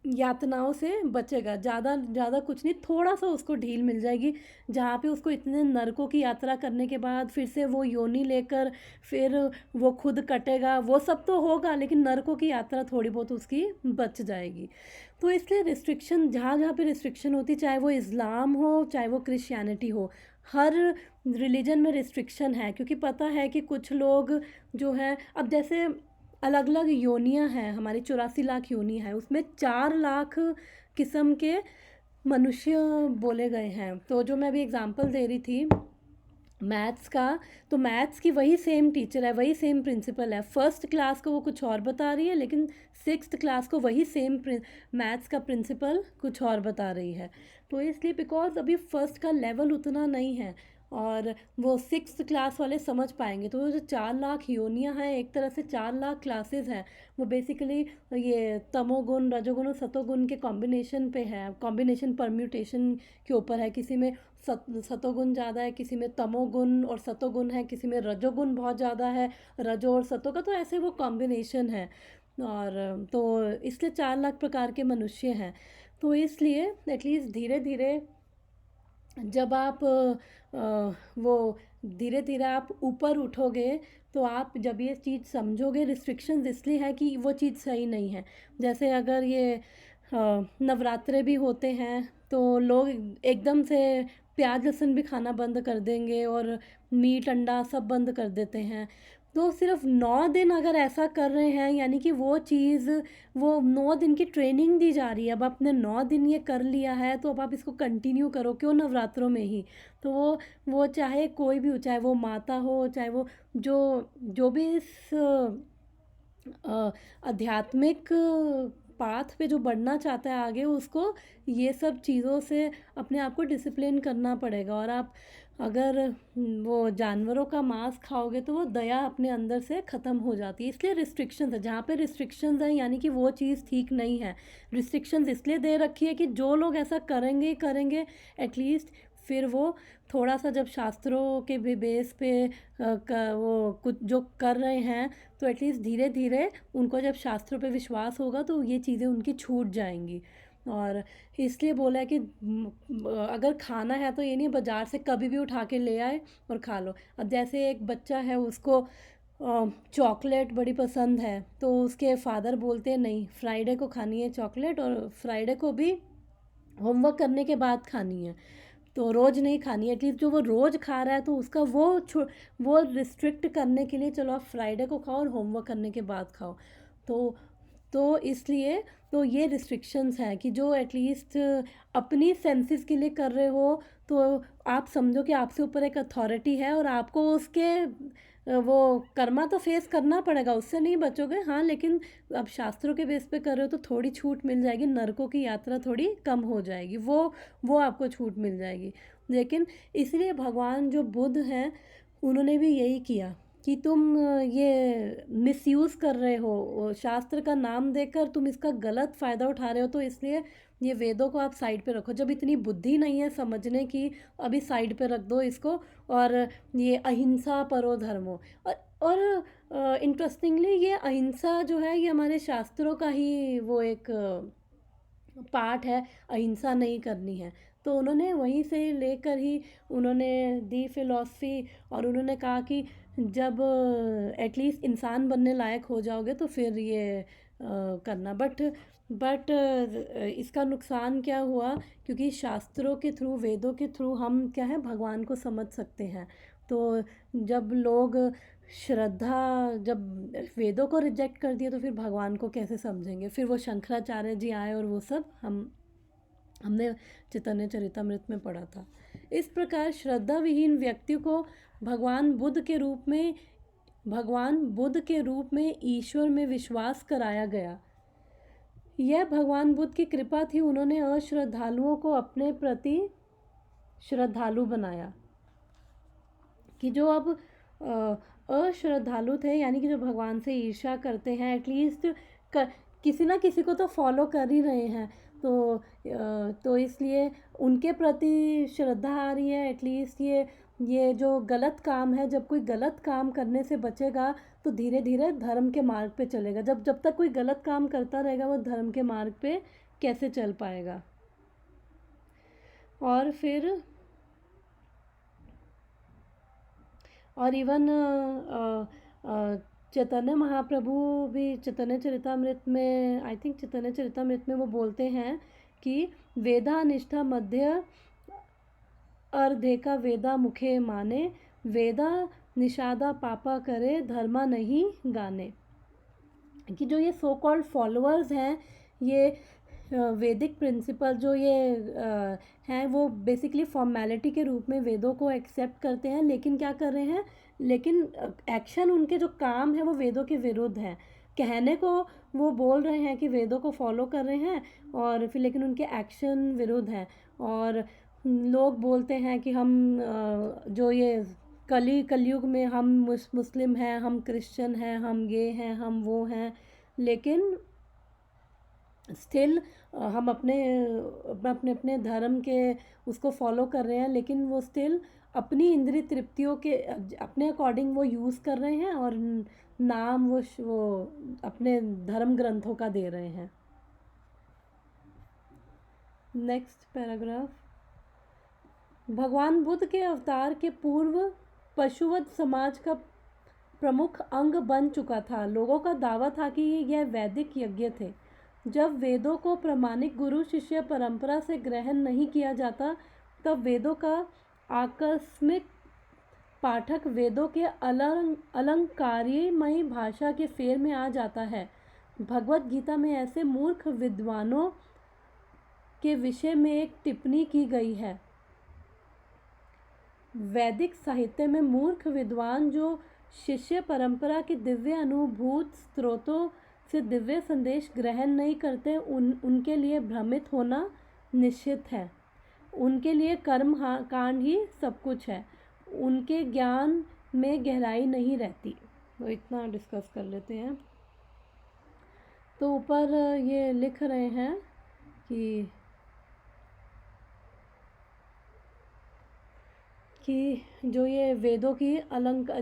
यातनाओं से बचेगा। ज़्यादा ज़्यादा कुछ नहीं, थोड़ा सा उसको ढील मिल जाएगी, जहाँ पे उसको इतने नरकों की यात्रा करने के बाद फिर से वो योनि लेकर फिर वो खुद कटेगा, वो सब तो होगा, लेकिन नरकों की यात्रा थोड़ी बहुत उसकी बच जाएगी। तो इसलिए रिस्ट्रिक्शन, जहाँ जहाँ पे रिस्ट्रिक्शन होती, चाहे वो इस्लाम हो चाहे वो क्रिश्चियनिटी हो, हर रिलीजन में रिस्ट्रिक्शन है। क्योंकि पता है कि कुछ लोग जो हैं, अब जैसे अलग अलग योनियां हैं, हमारी 84 लाख योनि है, उसमें 4 लाख किस्म के मनुष्य बोले गए हैं। तो जो मैं अभी एग्जांपल दे रही थी मैथ्स का, तो मैथ्स की वही सेम टीचर है, वही सेम प्रिंसिपल है। फर्स्ट क्लास को वो कुछ और बता रही है, लेकिन 6th क्लास को वही सेम मैथ्स का प्रिंसिपल कुछ और बता रही है। तो इसलिए बिकॉज अभी फर्स्ट का लेवल उतना नहीं है, और वो 6th क्लास वाले समझ पाएंगे। तो वो जो 4 लाख योनियाँ हैं, एक तरह से 4 लाख क्लासेस हैं, वो बेसिकली ये तमोगुण, रजोगुण और सतोगुण के कॉम्बिनेशन पे है, कॉम्बिनेशन परम्यूटेशन के ऊपर है। किसी में सतोगुण ज़्यादा है, किसी में तमोगुण और सतोगुण है, किसी में रजोगुण बहुत ज़्यादा है, रजो और सतो का, तो ऐसे वो कॉम्बिनेशन है। और तो इसलिए 4 लाख प्रकार के मनुष्य हैं। तो इसलिए एटलीस्ट धीरे धीरे जब आप वो धीरे धीरे आप ऊपर उठोगे, तो आप जब ये चीज़ समझोगे, रिस्ट्रिक्शंस इसलिए है कि वो चीज़ सही नहीं है। जैसे अगर ये नवरात्रे भी होते हैं तो लोग एकदम से प्याज लहसुन भी खाना बंद कर देंगे और मीट अंडा सब बंद कर देते हैं। तो सिर्फ 9 दिन अगर ऐसा कर रहे हैं, यानी कि वो चीज़, वो 9 दिन की ट्रेनिंग दी जा रही है। अब आपने 9 दिन ये कर लिया है तो अब आप इसको कंटिन्यू करो, क्यों नवरात्रों में ही। तो वो चाहे कोई भी हो, चाहे वो माता हो, चाहे वो जो जो भी इस आध्यात्मिक पाथ पे जो बढ़ना चाहता है आगे, उसको ये सब चीज़ों से अपने आप को डिसिप्लिन करना पड़ेगा। और आप अगर वो जानवरों का मांस खाओगे तो वो दया अपने अंदर से ख़त्म हो जाती है। इसलिए रिस्ट्रिक्शंस है, जहाँ पे रिस्ट्रिक्शंस हैं यानी कि वो चीज़ ठीक नहीं है। रिस्ट्रिक्शंस इसलिए दे रखी है कि जो लोग ऐसा करेंगे ही करेंगे, एटलीस्ट फिर वो थोड़ा सा जब शास्त्रों के बेस पे वो कुछ जो कर रहे हैं, तो एटलीस्ट धीरे धीरे उनको जब शास्त्रों पे विश्वास होगा तो ये चीज़ें उनकी छूट जाएंगी। और इसलिए बोला है कि अगर खाना है तो ये नहीं बाज़ार से कभी भी उठा के ले आए और खा लो। अब जैसे एक बच्चा है, उसको चॉकलेट बड़ी पसंद है, तो उसके फादर बोलते हैं नहीं, फ्राइडे को खानी है चॉकलेट, और फ्राइडे को भी होमवर्क करने के बाद खानी है, तो रोज़ नहीं खानी है। एटलीस्ट जो वो रोज़ खा रहा है तो उसका वो रिस्ट्रिक्ट करने के लिए, चलो आप फ्राइडे को खाओ और होमवर्क करने के बाद खाओ। तो इसलिए तो ये रिस्ट्रिक्शंस हैं कि जो एटलीस्ट अपनी सेंसेस के लिए कर रहे हो, तो आप समझो कि आपसे ऊपर एक अथॉरिटी है और आपको उसके वो कर्मा तो फेस करना पड़ेगा, उससे नहीं बचोगे। हाँ, लेकिन अब शास्त्रों के बेस पे कर रहे हो तो थोड़ी छूट मिल जाएगी, नरकों की यात्रा थोड़ी कम हो जाएगी, वो आपको छूट मिल जाएगी। लेकिन इसलिए भगवान जो बुद्ध हैं, उन्होंने भी यही किया कि तुम ये मिसयूज़ कर रहे हो शास्त्र का नाम देकर, तुम इसका गलत फ़ायदा उठा रहे हो, तो इसलिए ये वेदों को आप साइड पे रखो। जब इतनी बुद्धि नहीं है समझने की, अभी साइड पे रख दो इसको, और ये अहिंसा परो धर्मो। और इंटरेस्टिंगली ये अहिंसा जो है, ये हमारे शास्त्रों का ही वो एक पार्ट है, अहिंसा नहीं करनी है। तो उन्होंने वहीं से लेकर ही उन्होंने दी फिलॉसफी, और उन्होंने कहा कि जब एटलीस्ट इंसान बनने लायक हो जाओगे तो फिर ये करना। बट इसका नुकसान क्या हुआ, क्योंकि शास्त्रों के थ्रू, वेदों के थ्रू हम क्या है, भगवान को समझ सकते हैं। तो जब लोग श्रद्धा, जब वेदों को रिजेक्ट कर दिया तो फिर भगवान को कैसे समझेंगे। फिर वो शंकराचार्य जी आए और वो सब हमने चैतन्य चरितमृत में पढ़ा था। इस प्रकार श्रद्धा विहीन व्यक्ति को भगवान बुद्ध के रूप में ईश्वर में विश्वास कराया गया। यह भगवान बुद्ध की कृपा थी, उन्होंने अश्रद्धालुओं को अपने प्रति श्रद्धालु बनाया। कि जो अब अश्रद्धालु थे, यानी कि जो भगवान से ईर्ष्या करते हैं, एटलीस्ट किसी ना किसी को तो फॉलो कर ही रहे हैं, तो इसलिए उनके प्रति श्रद्धा आ रही है। एटलीस्ट ये जो गलत काम है, जब कोई गलत काम करने से बचेगा तो धीरे धीरे धर्म के मार्ग पे चलेगा। जब तक कोई गलत काम करता रहेगा, वो धर्म के मार्ग पे कैसे चल पाएगा। और फिर और इवन चैतन्य महाप्रभु भी चैतन्य चरितमृत में, आई थिंक चैतन्य चरितमृत में वो बोलते हैं कि वेदा निष्ठा मध्य अर्धे का वेदा मुखे माने, वेदा निषादा पापा करे, धर्मा नहीं गाने। कि जो ये सो कॉल्ड फॉलोअर्स हैं, ये वैदिक प्रिंसिपल जो ये हैं, वो बेसिकली फॉर्मेलिटी के रूप में वेदों को एक्सेप्ट करते हैं, लेकिन क्या कर रहे हैं, लेकिन एक्शन, उनके जो काम है वो वेदों के विरुद्ध है। कहने को वो बोल रहे हैं कि वेदों को फॉलो कर रहे हैं, और फिर लेकिन उनके एक्शन विरुद्ध हैं। और लोग बोलते हैं कि हम जो ये कलयुग में हम मुस्लिम हैं, हम क्रिश्चियन हैं, हम ये हैं, हम वो हैं, लेकिन स्टिल हम अपने धर्म के उसको फॉलो कर रहे हैं, लेकिन वो स्टिल अपनी इंद्रिय तृप्तियों के अपने अकॉर्डिंग वो यूज़ कर रहे हैं, और नाम वो अपने धर्म ग्रंथों का दे रहे हैं। Next paragraph. भगवान बुद्ध के अवतार के पूर्व पशुवध समाज का प्रमुख अंग बन चुका था। लोगों का दावा था कि यह वैदिक यज्ञ थे। जब वेदों को प्रामाणिक गुरु शिष्य परंपरा से ग्रहण नहीं किया जाता, तब वेदों का आकस्मिक पाठक वेदों के अलंकारिमयी भाषा के फेर में आ जाता है। भगवत गीता में ऐसे मूर्ख विद्वानों के विषय में एक टिप्पणी की गई है। वैदिक साहित्य में मूर्ख विद्वान जो शिष्य परंपरा के दिव्य अनुभूत स्रोतों से दिव्य संदेश ग्रहण नहीं करते, उनके लिए भ्रमित होना निश्चित है। उनके लिए कर्म कांड ही सब कुछ है, उनके ज्ञान में गहराई नहीं रहती। तो इतना डिस्कस कर लेते हैं। तो ऊपर ये लिख रहे हैं कि जो ये वेदों की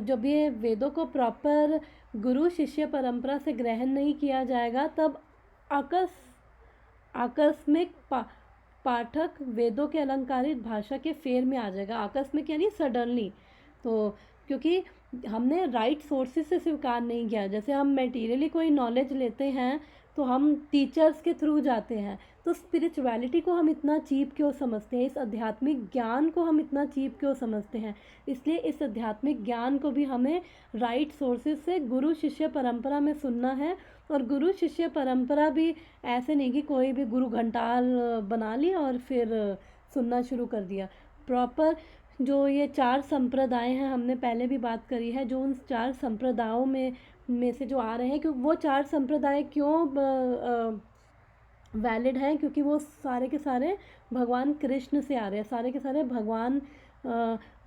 जब ये वेदों को प्रॉपर गुरु शिष्य परंपरा से ग्रहण नहीं किया जाएगा, तब आकस्मिक पाठक वेदों के अलंकारित भाषा के फेर में आ जाएगा। आकस्मिक यानी सडनली। तो क्योंकि हमने राइट सोर्सेज से स्वीकार नहीं किया। जैसे हम मटेरियली कोई नॉलेज लेते हैं तो हम टीचर्स के थ्रू जाते हैं, तो स्पिरिचुअलिटी को हम इतना चीप क्यों समझते हैं, इस आध्यात्मिक ज्ञान को हम इतना चीप क्यों समझते हैं। इसलिए इस आध्यात्मिक ज्ञान को भी हमें राइट सोर्सेज से गुरु शिष्य परंपरा में सुनना है। और गुरु शिष्य परंपरा भी ऐसे नहीं कि कोई भी गुरु घंटाल बना ली और फिर सुनना शुरू कर दिया। प्रॉपर जो ये 4 संप्रदाय हैं, हमने पहले भी बात करी है, जो उन 4 संप्रदायों में से जो आ रहे हैं, क्योंकि वो 4 संप्रदाय क्यों वैलिड हैं, क्योंकि वो सारे के सारे भगवान कृष्ण से आ रहे हैं। सारे के सारे भगवान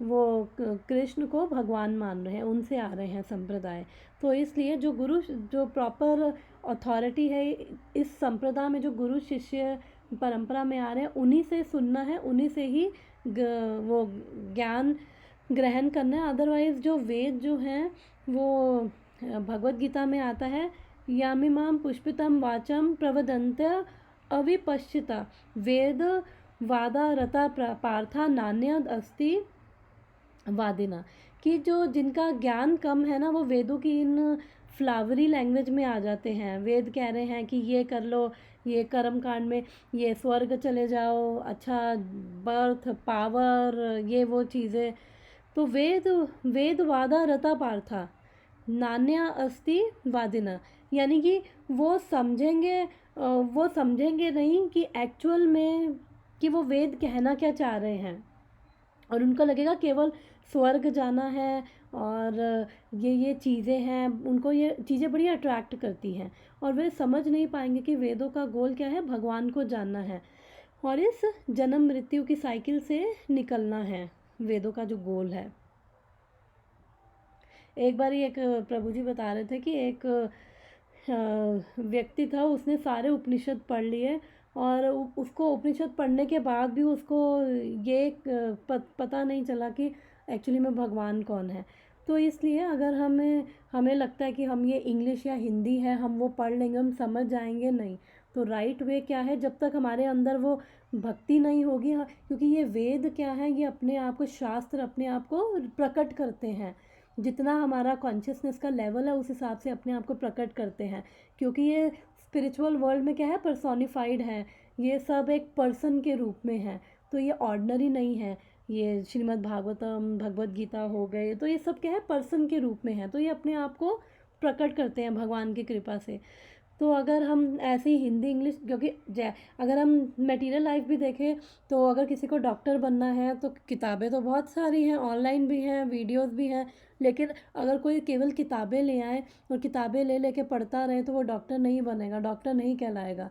वो कृष्ण को भगवान मान रहे हैं, उनसे आ रहे हैं संप्रदाय। तो इसलिए जो प्रॉपर अथॉरिटी है इस संप्रदाय में, जो गुरु शिष्य परंपरा में आ रहे हैं, उन्हीं से सुनना है, उन्हीं से ही वो ज्ञान ग्रहण करना है। अदरवाइज़ जो वेद जो हैं वो भगवत गीता में आता है, यामिमाम पुष्पितम वाचम प्रवदन्त्य अविपश्चिता वेद वादा रता पार्था नान्यद अस्ति वादिना, कि जो जिनका ज्ञान कम है ना, वो वेदों की इन फ्लावरी लैंग्वेज में आ जाते हैं। वेद कह रहे हैं कि ये कर लो, ये कर्म कांड में ये स्वर्ग चले जाओ, अच्छा बर्थ पावर, ये वो चीज़ें। तो वेद वादा रता पार्था नान्या अस्ति वादिना, यानी कि वो समझेंगे नहीं कि एक्चुअल में कि वो वेद कहना क्या चाह रहे हैं, और उनको लगेगा केवल स्वर्ग जाना है और ये चीज़ें हैं, उनको ये चीज़ें बड़ी अट्रैक्ट करती हैं, और वे समझ नहीं पाएंगे कि वेदों का गोल क्या है, भगवान को जानना है और इस जन्म मृत्यु की साइकिल से निकलना है, वेदों का जो गोल है। एक बार एक प्रभु जी बता रहे थे कि एक व्यक्ति था, उसने सारे उपनिषद पढ़ लिए और उसको उपनिषद पढ़ने के बाद भी उसको ये पता नहीं चला कि एक्चुअली में भगवान कौन है। तो इसलिए अगर हमें लगता है कि हम ये इंग्लिश या हिंदी है, हम वो पढ़ लेंगे, हम समझ जाएंगे, नहीं। तो राइट वे क्या है, जब तक हमारे अंदर वो भक्ति नहीं होगी, क्योंकि ये वेद क्या है, ये अपने आप को, शास्त्र अपने आप को प्रकट करते हैं। जितना हमारा कॉन्शियसनेस का लेवल है उस हिसाब से अपने आप को प्रकट करते हैं, क्योंकि ये स्पिरिचुअल वर्ल्ड में क्या है, पर्सोनिफाइड है, ये सब एक पर्सन के रूप में है। तो ये ऑर्डिनरी नहीं है। ये श्रीमद् भागवतम, भगवत गीता हो गए, तो ये सब क्या है, पर्सन के रूप में है। तो ये अपने आप को प्रकट करते हैं भगवान की कृपा से। तो अगर हम ऐसे ही हिंदी इंग्लिश, क्योंकि अगर हम मटेरियल लाइफ भी देखें तो अगर किसी को डॉक्टर बनना है तो किताबें तो बहुत सारी हैं, ऑनलाइन भी हैं, वीडियोस भी हैं, लेकिन अगर कोई केवल किताबें ले आए और किताबें ले लेके पढ़ता रहे तो वो डॉक्टर नहीं बनेगा, डॉक्टर नहीं कहलाएगा।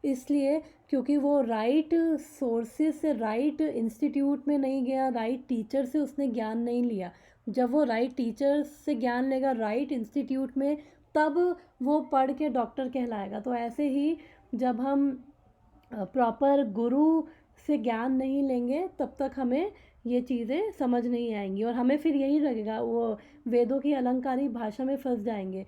इसलिए क्योंकि वो राइट सोर्सेज से, राइट इंस्टीट्यूट में नहीं गया, राइट टीचर से उसने ज्ञान नहीं लिया। जब वो राइट टीचर से ज्ञान लेगा, राइट इंस्टीट्यूट में, तब वो पढ़ के डॉक्टर कहलाएगा। तो ऐसे ही जब हम प्रॉपर गुरु से ज्ञान नहीं लेंगे तब तक हमें ये चीज़ें समझ नहीं आएंगी, और हमें फिर यही लगेगा, वो वेदों की अलंकारिक भाषा में फंस जाएंगे।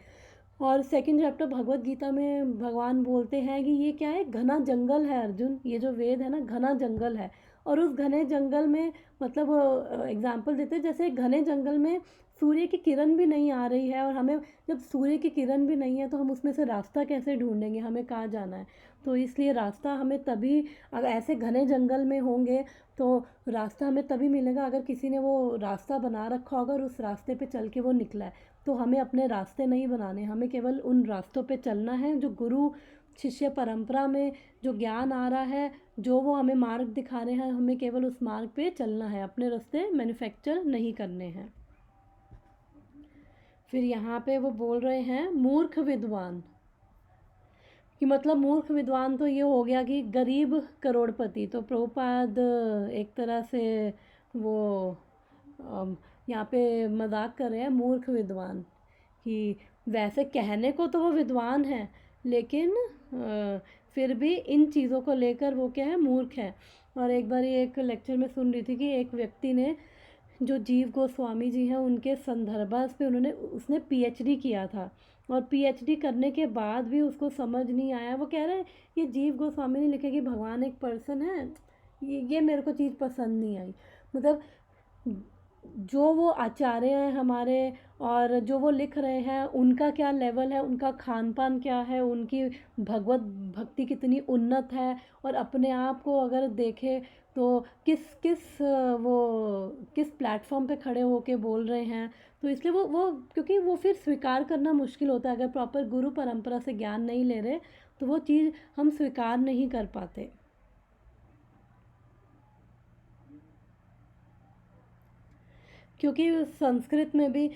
और सेकंड चैप्टर भगवत गीता में भगवान बोलते हैं कि ये क्या है, घना जंगल है अर्जुन, ये जो वेद है ना, घना जंगल है। और उस घने जंगल में, मतलब एग्जाम्पल देते हैं, जैसे घने जंगल में सूर्य की किरण भी नहीं आ रही है, और हमें जब सूर्य की किरण भी नहीं है तो हम उसमें से रास्ता कैसे ढूंढेंगे, हमें कहाँ जाना है। तो इसलिए रास्ता हमें तभी, अगर ऐसे घने जंगल में होंगे तो रास्ता हमें तभी मिलेगा अगर किसी ने वो रास्ता बना रखा होगा और उस रास्ते पे चल के वो निकला है। तो हमें अपने रास्ते नहीं बनाने, हमें केवल उन रास्तों पे चलना है जो गुरु शिष्य परंपरा में जो ज्ञान आ रहा है, जो वो हमें मार्ग दिखा रहे हैं, हमें केवल उस मार्ग पे चलना है, अपने रास्ते मैन्युफैक्चर नहीं करने हैं। फिर यहाँ पे वो बोल रहे हैं मूर्ख विद्वान, कि मतलब मूर्ख विद्वान तो ये हो गया कि गरीब करोड़पति। तो प्रभुपाद एक तरह से वो यहाँ पे मजाक कर रहे हैं मूर्ख विद्वान, कि वैसे कहने को तो वो विद्वान है लेकिन फिर भी इन चीज़ों को लेकर वो क्या है, मूर्ख है। और एक बार एक लेक्चर में सुन रही थी कि एक व्यक्ति ने, जो जीव गोस्वामी जी हैं उनके संदर्भास पे उसने पीएचडी किया था, और पीएचडी करने के बाद भी उसको समझ नहीं आया। वो कह रहे हैं ये जीव गोस्वामी ने लिखा कि भगवान एक पर्सन है, ये मेरे को चीज़ पसंद नहीं आई। मतलब जो वो आचार्य हैं हमारे और जो वो लिख रहे हैं उनका क्या लेवल है, उनका खान पान क्या है, उनकी भगवत भक्ति कितनी उन्नत है, और अपने आप को अगर देखे तो किस किस वो किस प्लेटफॉर्म पे खड़े होके बोल रहे हैं। तो इसलिए वो क्योंकि वो फिर स्वीकार करना मुश्किल होता है, अगर प्रॉपर गुरु परंपरा से ज्ञान नहीं ले रहे तो वो चीज़ हम स्वीकार नहीं कर पाते। क्योंकि संस्कृत में भी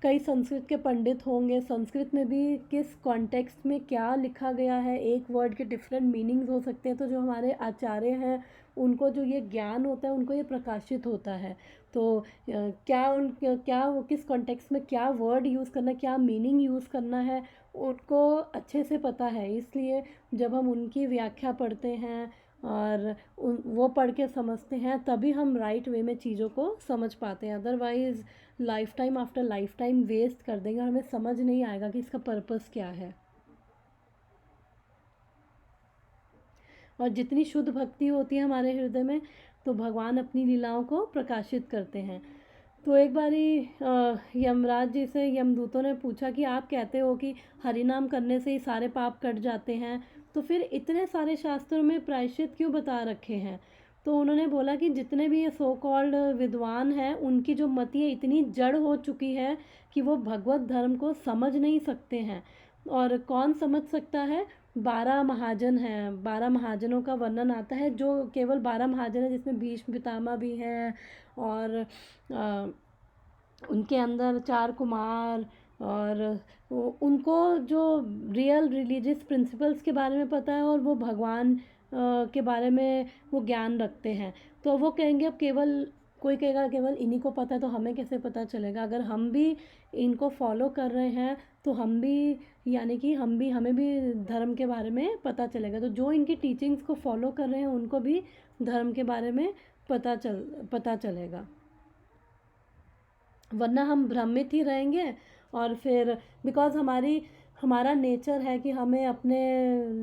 कई संस्कृत के पंडित होंगे, संस्कृत में भी किस कॉन्टेक्स्ट में क्या लिखा गया है, एक वर्ड के डिफरेंट मीनिंग्स हो सकते हैं। तो जो हमारे आचार्य हैं उनको जो ये ज्ञान होता है उनको ये प्रकाशित होता है। तो क्या वो किस कॉन्टेक्स्ट में क्या वर्ड यूज़ करना है, क्या मीनिंग यूज़ करना है, उनको अच्छे से पता है। इसलिए जब हम उनकी व्याख्या पढ़ते हैं और वो पढ़ के समझते हैं तभी हम राइट वे में चीज़ों को समझ पाते हैं। Otherwise life time after life time waste कर देंगे और हमें समझ नहीं आएगा कि इसका पर्पस क्या है। और जितनी शुद्ध भक्ति होती है हमारे हृदय में तो भगवान अपनी लीलाओं को प्रकाशित करते हैं। तो एक बारी यमराज जी से यमदूतों ने पूछा कि आप कहते हो कि हरि नाम करने से ही सारे पाप कट जाते हैं, तो फिर इतने सारे शास्त्रों में प्रायश्चित क्यों बता रखे हैं? तो उन्होंने बोला कि जितने भी ये सो कॉल्ड विद्वान हैं उनकी जो मति है इतनी जड़ हो चुकी है कि वो भगवत धर्म को समझ नहीं सकते हैं। और कौन समझ सकता है? 12 महाजन हैं, 12 महाजनों का वर्णन आता है, जो केवल 12 महाजन हैं जिसमें भीष्म पितामह भी हैं, और उनके अंदर 4 कुमार, और उनको जो रियल रिलीजियस प्रिंसिपल्स के बारे में पता है और वो भगवान के बारे में वो ज्ञान रखते हैं। तो वो कहेंगे अब केवल कोई कहेगा केवल इन्हीं को पता है तो हमें कैसे पता चलेगा? अगर हम भी इनको फॉलो कर रहे हैं तो हम भी, यानी कि हमें भी धर्म के बारे में पता चलेगा। तो जो इनकी टीचिंग्स को फॉलो कर रहे हैं उनको भी धर्म के बारे में पता चलेगा, वरना हम भ्रमित ही रहेंगे। और फिर बिकॉज हमारा नेचर है कि हमें अपने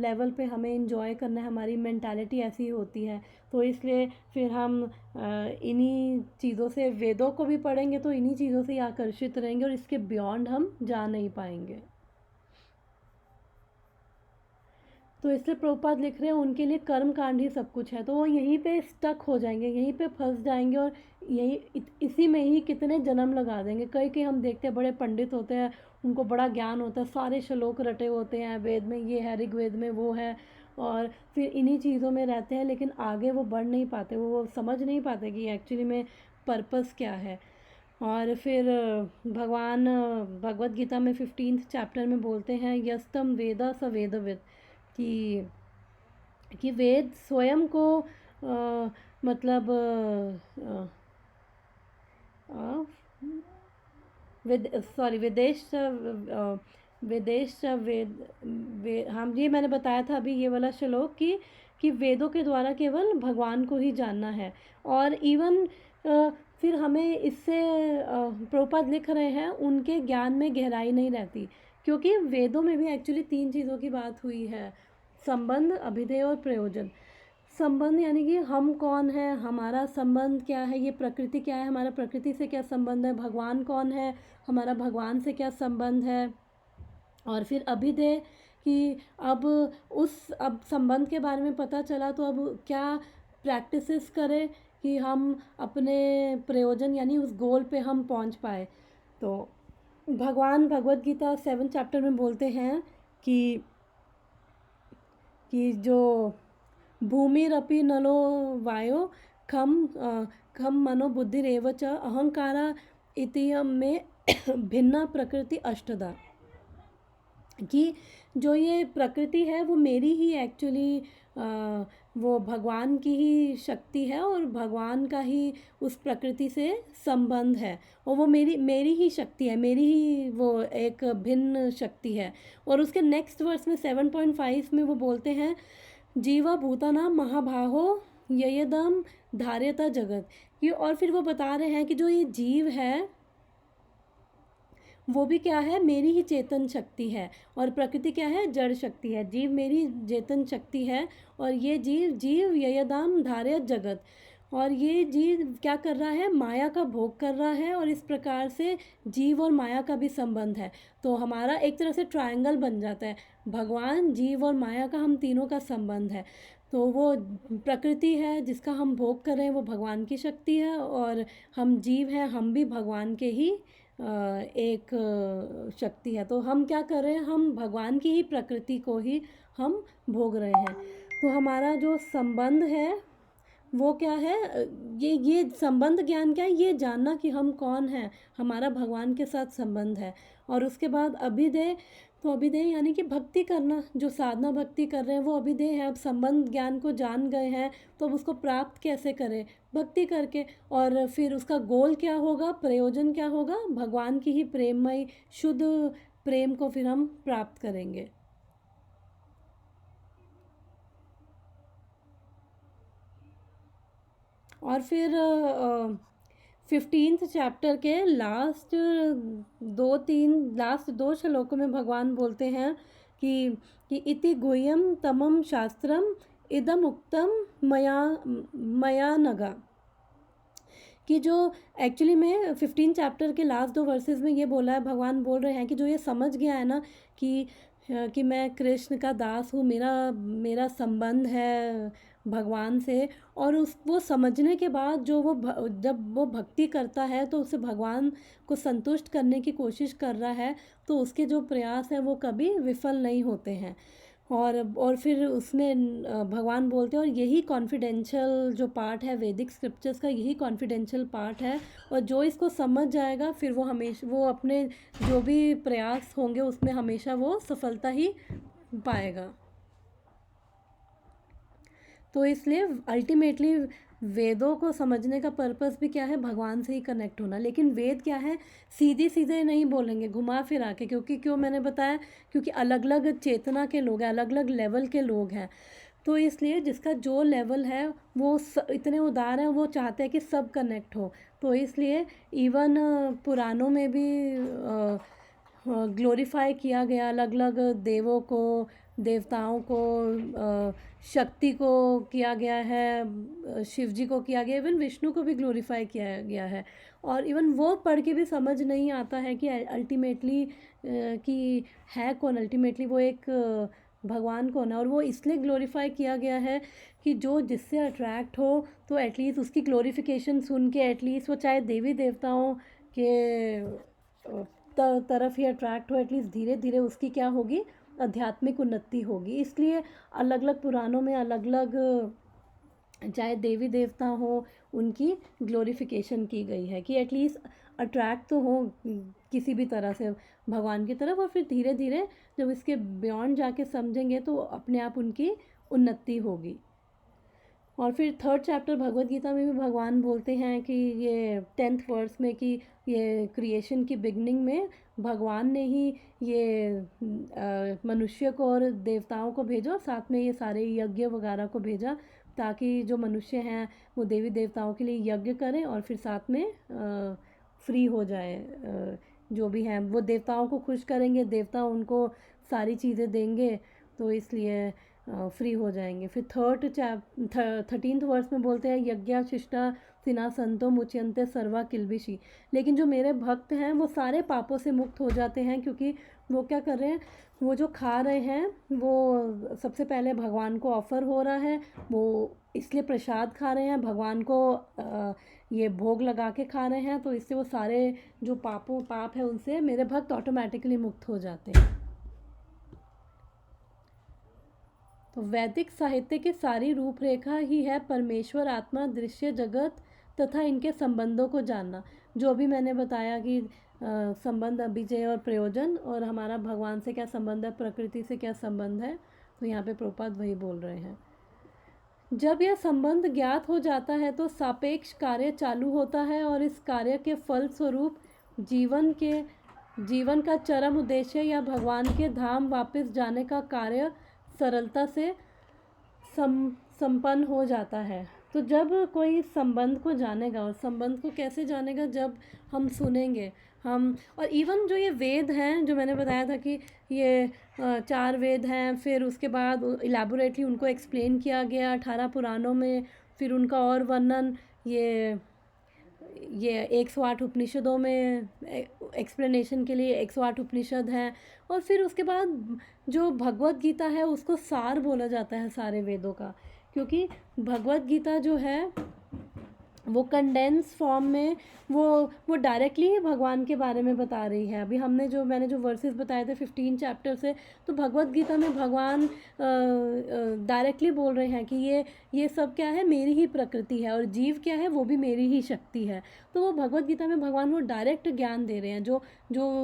लेवल पे हमें इंजॉय करना है, हमारी मेंटालिटी ऐसी होती है, तो इसलिए फिर हम इन्हीं चीज़ों से, वेदों को भी पढ़ेंगे तो इन्हीं चीज़ों से ही आकर्षित रहेंगे और इसके बियॉन्ड हम जा नहीं पाएंगे। तो इसलिए प्रभुपाद लिख रहे हैं उनके लिए कर्म कांड ही सब कुछ है, तो वो यहीं पे स्टक हो जाएंगे, यहीं पे फंस जाएंगे और इसी में ही कितने जन्म लगा देंगे। कई हम देखते हैं बड़े पंडित होते हैं, उनको बड़ा ज्ञान होता है, सारे श्लोक रटे होते हैं, वेद में ये है, ऋग्वेद में वो है, और फिर इन्हीं चीज़ों में रहते हैं लेकिन आगे वो बढ़ नहीं पाते, वो समझ नहीं पाते कि एक्चुअली में पर्पस क्या है। और फिर भगवान भगवत गीता में 15th चैप्टर में बोलते हैं यस्तम वेदा स वेदविद, कि वेद स्वयं को मतलब हम ये मैंने बताया था अभी ये वाला श्लोक कि वेदों के द्वारा केवल भगवान को ही जानना है। और इवन फिर हमें इससे प्रभुपाद लिख रहे हैं उनके ज्ञान में गहराई नहीं रहती, क्योंकि वेदों में भी एक्चुअली 3 चीज़ों की बात हुई है, संबंध, अभिधेय और प्रयोजन। संबंध यानी कि हम कौन है, हमारा संबंध क्या है, ये प्रकृति क्या है, हमारा प्रकृति से क्या संबंध है, भगवान कौन है, हमारा भगवान से क्या संबंध है। और फिर अभिधेय कि अब संबंध के बारे में पता चला, तो अब क्या प्रैक्टिसेस करें कि हम अपने प्रयोजन यानी उस गोल पे हम पहुंच पाए। तो भगवान भगवत गीता 7 चैप्टर में बोलते हैं कि जो भूमिरपि नलो वायो खम मनो बुद्धिरेव च अहंकारा इतियम में भिन्ना प्रकृति अष्टदा, कि जो ये प्रकृति है वो मेरी ही एक्चुअली वो भगवान की ही शक्ति है और भगवान का ही उस प्रकृति से संबंध है, और वो मेरी ही शक्ति है, मेरी ही वो एक भिन्न शक्ति है। और उसके नेक्स्ट वर्स में 7.5 में वो बोलते हैं जीवा भूताना महाबाहो ययदम धार्यता जगत, कि और फिर वो बता रहे हैं कि जो ये जीव है वो भी क्या है, मेरी ही चेतन शक्ति है, और प्रकृति क्या है, जड़ शक्ति है। जीव मेरी चेतन शक्ति है, और ये जीव ययदाम धार्य जगत, और ये जीव क्या कर रहा है, माया का भोग कर रहा है, और इस प्रकार से जीव और माया का भी संबंध है। तो हमारा एक तरह से ट्रायंगल बन जाता है, भगवान, जीव और माया का, हम तीनों का संबंध है। तो वो प्रकृति है जिसका हम भोग कर रहे हैं, वो भगवान की शक्ति है, और हम जीव हैं, हम भी भगवान के ही एक शक्ति है। तो हम क्या कर रहे हैं, हम भगवान की ही प्रकृति को ही हम भोग रहे हैं। तो हमारा जो संबंध है वो क्या है, ये संबंध ज्ञान क्या है, ये जानना कि हम कौन हैं, हमारा भगवान के साथ संबंध है। और उसके बाद अभिधेय, तो अभिधेय यानी कि भक्ति करना, जो साधना भक्ति कर रहे हैं वो अभिधेय है। अब संबंध ज्ञान को जान गए हैं तो अब उसको प्राप्त कैसे करें, भक्ति करके। और फिर उसका गोल क्या होगा, प्रयोजन क्या होगा, भगवान की ही प्रेममय शुद्ध प्रेम को फिर हम प्राप्त करेंगे। और फिर 15th चैप्टर के लास्ट दो श्लोकों में भगवान बोलते हैं कि इति गुह्यम तमम शास्त्रम इदम उक्तम मया नगा, कि जो एक्चुअली में 15 चैप्टर के लास्ट 2 वर्सेस में ये बोला है, भगवान बोल रहे हैं कि जो ये समझ गया है ना कि मैं कृष्ण का दास हूँ, मेरा संबंध है भगवान से, और वो समझने के बाद जो जब वो भक्ति करता है तो उसे भगवान को संतुष्ट करने की कोशिश कर रहा है, तो उसके जो प्रयास हैं वो कभी विफल नहीं होते हैं। और फिर उसमें भगवान बोलते हैं, और यही कॉन्फिडेंशियल जो पार्ट है वैदिक स्क्रिप्चर्स का, यही कॉन्फिडेंशियल पार्ट है, और जो इसको समझ जाएगा फिर वो अपने जो भी प्रयास होंगे उसमें हमेशा वो सफलता ही पाएगा। तो इसलिए अल्टीमेटली वेदों को समझने का पर्पस भी क्या है, भगवान से ही कनेक्ट होना। लेकिन वेद क्या है, सीधे नहीं बोलेंगे, घुमा फिरा के, क्यों मैंने बताया, क्योंकि अलग अलग चेतना के लोग हैं, अलग अलग लेवल के लोग हैं। तो इसलिए जिसका जो लेवल है वो इतने उदार हैं, वो चाहते हैं कि सब कनेक्ट हो। तो इसलिए इवन पुराणों में भी ग्लोरीफाई किया गया अलग अलग देवों को, देवताओं को, शक्ति को किया गया है, शिव जी को किया गया, इवन विष्णु को भी ग्लोरीफाई किया गया है। और इवन वो पढ़ के भी समझ नहीं आता है कि अल्टीमेटली कि है कौन, अल्टीमेटली वो एक भगवान कौन है। और वो इसलिए ग्लोरीफाई किया गया है कि जो जिससे अट्रैक्ट हो तो एटलीस्ट उसकी ग्लोरीफिकेशन सुन के एटलीस्ट वो चाहे देवी देवताओं के तरफ ही अट्रैक्ट हो, एटलीस्ट धीरे धीरे उसकी क्या होगी, आध्यात्मिक उन्नति होगी। इसलिए अलग अलग पुराणों में अलग अलग चाहे देवी देवता हो उनकी ग्लोरीफिकेशन की गई है कि एटलीस्ट अट्रैक्ट तो हो किसी भी तरह से भगवान की तरफ, और फिर धीरे धीरे जब इसके बियॉन्ड जाके समझेंगे तो अपने आप उनकी उन्नति होगी। और फिर 3rd चैप्टर भगवत गीता में भी भगवान बोलते हैं कि ये 10th वर्स में कि ये क्रिएशन की बिगनिंग में भगवान ने ही ये मनुष्य को और देवताओं को भेजा, साथ में ये सारे यज्ञ वगैरह को भेजा, ताकि जो मनुष्य हैं वो देवी देवताओं के लिए यज्ञ करें और फिर साथ में फ्री हो जाए। जो भी हैं वो देवताओं को खुश करेंगे, देवता उनको सारी चीज़ें देंगे, तो इसलिए फ्री हो जाएंगे। फिर 13th वर्स में बोलते हैं यज्ञ शिष्टा सिना संतो मुच्यन्ते सर्वा किल्बिषि। लेकिन जो मेरे भक्त हैं वो सारे पापों से मुक्त हो जाते हैं, क्योंकि वो क्या कर रहे हैं, वो जो खा रहे हैं वो सबसे पहले भगवान को ऑफ़र हो रहा है, वो इसलिए प्रसाद खा रहे हैं, भगवान को ये भोग लगा के खा रहे हैं, तो इससे वो सारे जो पाप है उनसे मेरे भक्त ऑटोमेटिकली मुक्त हो जाते हैं। तो वैदिक साहित्य की सारी रूपरेखा ही है परमेश्वर, आत्मा, दृश्य जगत तथा इनके संबंधों को जानना। जो अभी मैंने बताया कि संबंध, अभिजय और प्रयोजन, और हमारा भगवान से क्या संबंध है, प्रकृति से क्या संबंध है, तो यहाँ पे प्रभुपाद वही बोल रहे हैं। जब यह संबंध ज्ञात हो जाता है तो सापेक्ष कार्य चालू होता है, और इस कार्य के फल स्वरूप जीवन का चरम उद्देश्य या भगवान के धाम वापस जाने का कार्य सरलता से संपन्न हो जाता है। तो जब कोई संबंध को जानेगा, और संबंध को कैसे जानेगा, जब हम सुनेंगे, हम, और इवन जो ये वेद हैं, जो मैंने बताया था कि ये 4 वेद हैं, फिर उसके बाद इलेबोरेटली उनको एक्सप्लेन किया गया 18 पुराणों में, फिर उनका और वर्णन ये 108 उपनिषदों में एक्सप्लेनेशन के लिए 108 उपनिषद हैं, और फिर उसके बाद जो भगवत गीता है उसको सार बोला जाता है सारे वेदों का, क्योंकि भगवत गीता जो है वो कंडेंस फॉर्म में वो डायरेक्टली ही भगवान के बारे में बता रही है। अभी मैंने जो वर्सेस बताए थे 15 चैप्टर से, तो भगवत गीता में भगवान डायरेक्टली बोल रहे हैं कि ये सब क्या है, मेरी ही प्रकृति है, और जीव क्या है, वो भी मेरी ही शक्ति है। तो वो भगवत गीता में भगवान वो डायरेक्ट ज्ञान दे रहे हैं, जो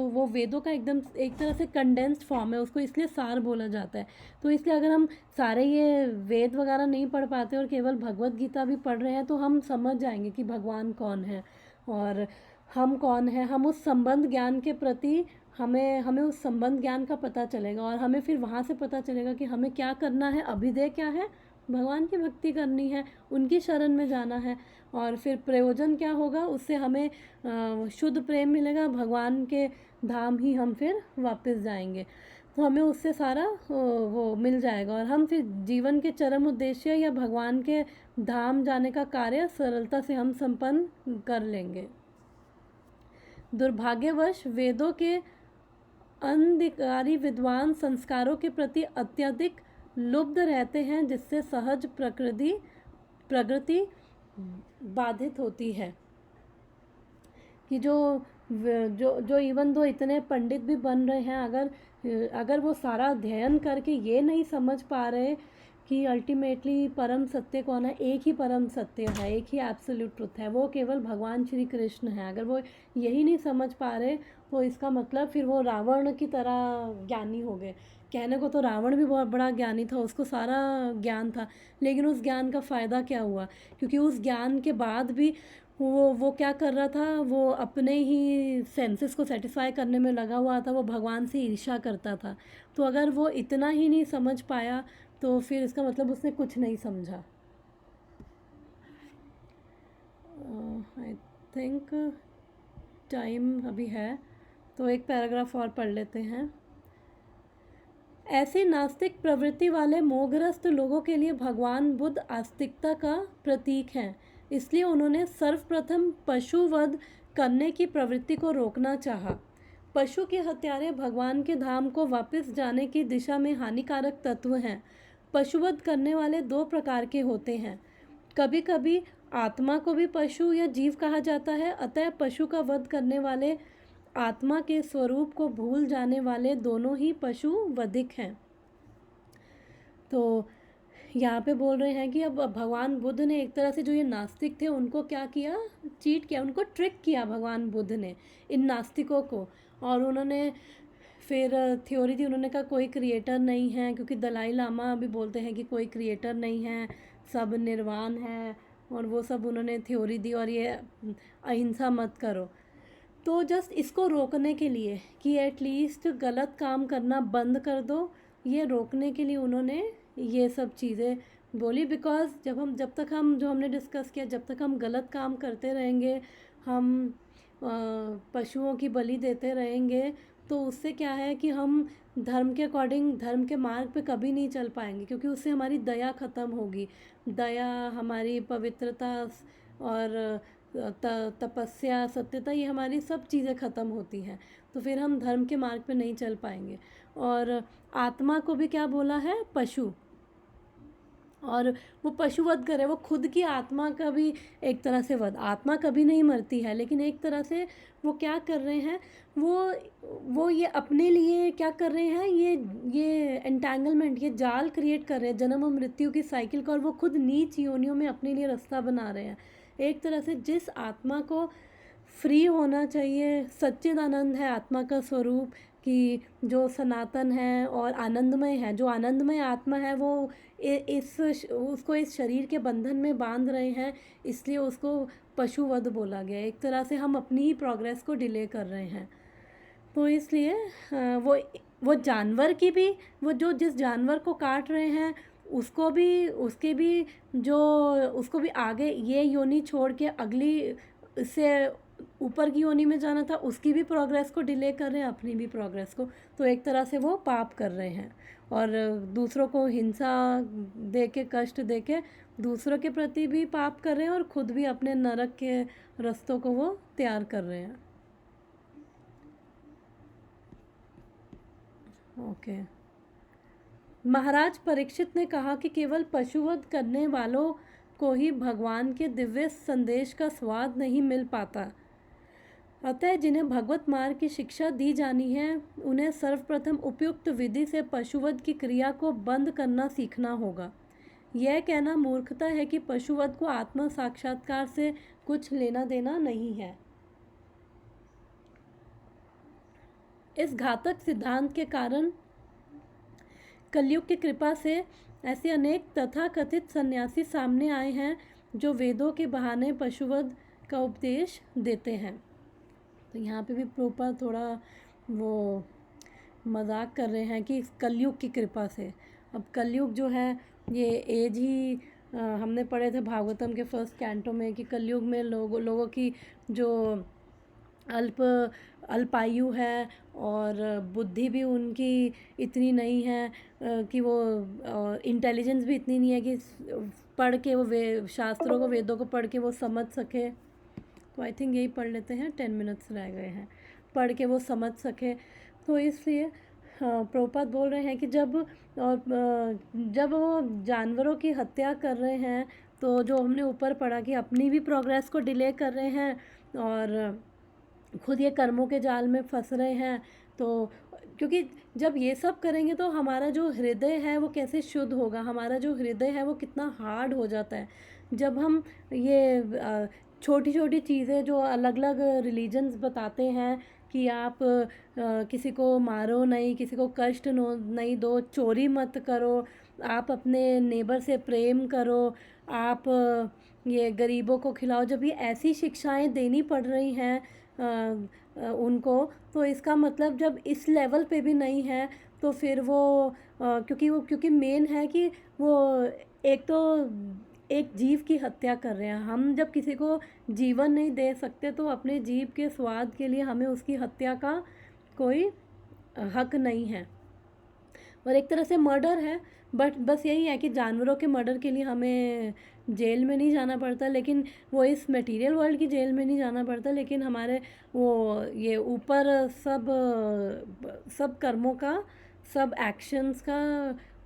वो वेदों का एकदम एक तरह से कंडेंस्ड फॉर्म है, उसको इसलिए सार बोला जाता है। तो इसलिए अगर हम सारे ये वेद वगैरह नहीं पढ़ पाते और केवल भगवत गीता भी पढ़ रहे हैं, तो हम समझ जाएंगे कि भगवान कौन है और हम कौन हैं। हम उस संबंध ज्ञान के प्रति हमें उस संबंध ज्ञान का पता चलेगा, और हमें फिर वहाँ से पता चलेगा कि हमें क्या करना है, अभिधेय क्या है, भगवान की भक्ति करनी है, उनकी शरण में जाना है, और फिर प्रयोजन क्या होगा, उससे हमें शुद्ध प्रेम मिलेगा, भगवान के धाम ही हम फिर वापस जाएंगे, तो हमें उससे सारा वो मिल जाएगा, और हम फिर जीवन के चरम उद्देश्य या भगवान के धाम जाने का कार्य सरलता से हम संपन्न कर लेंगे। दुर्भाग्यवश वेदों के अनधिकारी विद्वान संस्कारों के प्रति अत्यधिक लुब्ध रहते हैं, जिससे सहज प्रगति बाधित होती है। कि जो इवन दो इतने पंडित भी बन रहे हैं, अगर वो सारा अध्ययन करके ये नहीं समझ पा रहे कि अल्टीमेटली परम सत्य कौन है, एक ही परम सत्य है, एक ही एब्सोल्यूट ट्रुथ है, वो केवल भगवान श्री कृष्ण है, अगर वो यही नहीं समझ पा रहे, तो इसका मतलब फिर वो रावण की तरह ज्ञानी हो गए। कहने को तो रावण भी बहुत बड़ा ज्ञानी था, उसको सारा ज्ञान था, लेकिन उस ज्ञान का फ़ायदा क्या हुआ, क्योंकि उस ज्ञान के बाद भी वो क्या कर रहा था, वो अपने ही सेंसेस को सेटिस्फाई करने में लगा हुआ था, वो भगवान से ईर्ष्या करता था। तो अगर वो इतना ही नहीं समझ पाया, तो फिर इसका मतलब उसने कुछ नहीं समझा। आई थिंक टाइम अभी है, तो एक पैराग्राफ और पढ़ लेते हैं। ऐसे नास्तिक प्रवृत्ति वाले मोहग्रस्त लोगों के लिए भगवान बुद्ध आस्तिकता का प्रतीक हैं, इसलिए उन्होंने सर्वप्रथम पशुवध करने की प्रवृत्ति को रोकना चाहा। पशु के हत्यारे भगवान के धाम को वापस जाने की दिशा में हानिकारक तत्व हैं। पशुवध करने वाले 2 प्रकार के होते हैं। कभी कभी आत्मा को भी पशु या जीव कहा जाता है, अतः पशु का वध करने वाले आत्मा के स्वरूप को भूल जाने वाले दोनों ही पशु वधिक हैं। तो यहाँ पे बोल रहे हैं कि अब भगवान बुद्ध ने एक तरह से जो ये नास्तिक थे उनको क्या किया, चीट किया, उनको ट्रिक किया भगवान बुद्ध ने इन नास्तिकों को। और उन्होंने फिर थ्योरी दी, उन्होंने कहा कोई क्रिएटर नहीं है, क्योंकि दलाई लामा भी बोलते हैं कि कोई क्रिएटर नहीं है, सब निर्वाण है, और वो सब उन्होंने थ्योरी दी, और ये अहिंसा मत करो। तो जस्ट इसको रोकने के लिए कि एटलीस्ट गलत काम करना बंद कर दो, ये रोकने के लिए उन्होंने ये सब चीज़ें बोली। बिकॉज जब तक हम जो हमने डिस्कस किया, जब तक हम गलत काम करते रहेंगे, हम पशुओं की बलि देते रहेंगे, तो उससे क्या है कि हम धर्म के अकॉर्डिंग, धर्म के मार्ग पे कभी नहीं चल पाएंगे, क्योंकि उससे हमारी दया ख़त्म होगी, दया, हमारी पवित्रता और तपस्या, सत्यता, ये हमारी सब चीज़ें ख़त्म होती हैं, तो फिर हम धर्म के मार्ग पे नहीं चल पाएंगे। और आत्मा को भी क्या बोला है? पशु। और वो पशु वध करे, वो खुद की आत्मा का भी एक तरह से वध, आत्मा कभी नहीं मरती है, लेकिन एक तरह से वो क्या कर रहे हैं, वो ये अपने लिए क्या कर रहे हैं, ये एंटैंगलमेंट, ये जाल क्रिएट कर रहे हैं जन्म और मृत्यु की साइकिल का, और वो खुद नीच योनियों में अपने लिए रास्ता बना रहे हैं। एक तरह से जिस आत्मा को फ्री होना चाहिए, सच्चिदानंद है आत्मा का स्वरूप, कि जो सनातन है और आनंदमय है, जो आनंदमय आत्मा है, वो उसको इस शरीर के बंधन में बांध रहे हैं, इसलिए उसको पशुवध बोला गया। एक तरह से हम अपनी ही प्रोग्रेस को डिले कर रहे हैं। तो इसलिए वो जानवर की भी, वो जो जिस जानवर को काट रहे हैं उसको भी आगे ये योनि छोड़ के अगली से ऊपर की योनि में जाना था, उसकी भी प्रोग्रेस को डिले कर रहे हैं, अपनी भी प्रोग्रेस को। तो एक तरह से वो पाप कर रहे हैं, और दूसरों को हिंसा दे के, कष्ट दे के दूसरों के प्रति भी पाप कर रहे हैं, और खुद भी अपने नरक के रास्तों को वो तैयार कर रहे हैं। ओके। महाराज परीक्षित ने कहा कि केवल पशुवध करने वालों को ही भगवान के दिव्य संदेश का स्वाद नहीं मिल पाता, अतः जिन्हें भगवत मार्ग की शिक्षा दी जानी है उन्हें सर्वप्रथम उपयुक्त विधि से पशुवध की क्रिया को बंद करना सीखना होगा। यह कहना मूर्खता है कि पशुवध को आत्म साक्षात्कार से कुछ लेना देना नहीं है। इस घातक सिद्धांत के कारण कलयुग की कृपा से ऐसे अनेक तथाकथित सन्यासी सामने आए हैं जो वेदों के बहाने पशुवध का उपदेश देते हैं। तो यहाँ पे भी प्रभुपाद थोड़ा वो मजाक कर रहे हैं कि कलयुग की कृपा से। अब कलयुग जो है ये एज ही हमने पढ़े थे भागवतम के फर्स्ट कैंटो में कि कलयुग में लोगों की जो अल्पायु है और बुद्धि भी उनकी इतनी नहीं है कि वो इंटेलिजेंस भी इतनी नहीं है कि पढ़ के वो शास्त्रों को, वेदों को पढ़ के वो समझ सके। तो आई थिंक यही पढ़ लेते हैं, 10 मिनट्स रह गए हैं, पढ़ के वो समझ सके। तो इसलिए प्रभुपाद बोल रहे हैं कि जब वो जानवरों की हत्या कर रहे हैं, तो जो हमने ऊपर पढ़ा कि अपनी भी प्रोग्रेस को डिले कर रहे हैं और खुद ये कर्मों के जाल में फंस रहे हैं। तो क्योंकि जब ये सब करेंगे तो हमारा जो हृदय है वो कैसे शुद्ध होगा, हमारा जो हृदय है वो कितना हार्ड हो जाता है। जब हम ये छोटी छोटी चीज़ें जो अलग अलग रिलीजन्स बताते हैं कि आप किसी को मारो नहीं, किसी को कष्ट नहीं दो, चोरी मत करो, आप अपने नेबर से प्रेम करो, आप ये गरीबों को खिलाओ, जब ये ऐसी शिक्षाएं देनी पड़ रही हैं उनको, तो इसका मतलब जब इस लेवल पे भी नहीं है तो फिर क्योंकि मेन है कि वो एक तो एक जीव की हत्या कर रहे हैं। हम जब किसी को जीवन नहीं दे सकते तो अपने जीव के स्वाद के लिए हमें उसकी हत्या का कोई हक नहीं है, और एक तरह से मर्डर है। बट बस यही है कि जानवरों के मर्डर के लिए हमें जेल में नहीं जाना पड़ता, लेकिन वो इस मटेरियल वर्ल्ड की जेल में नहीं जाना पड़ता, लेकिन हमारे वो ये ऊपर सब कर्मों का, सब एक्शंस का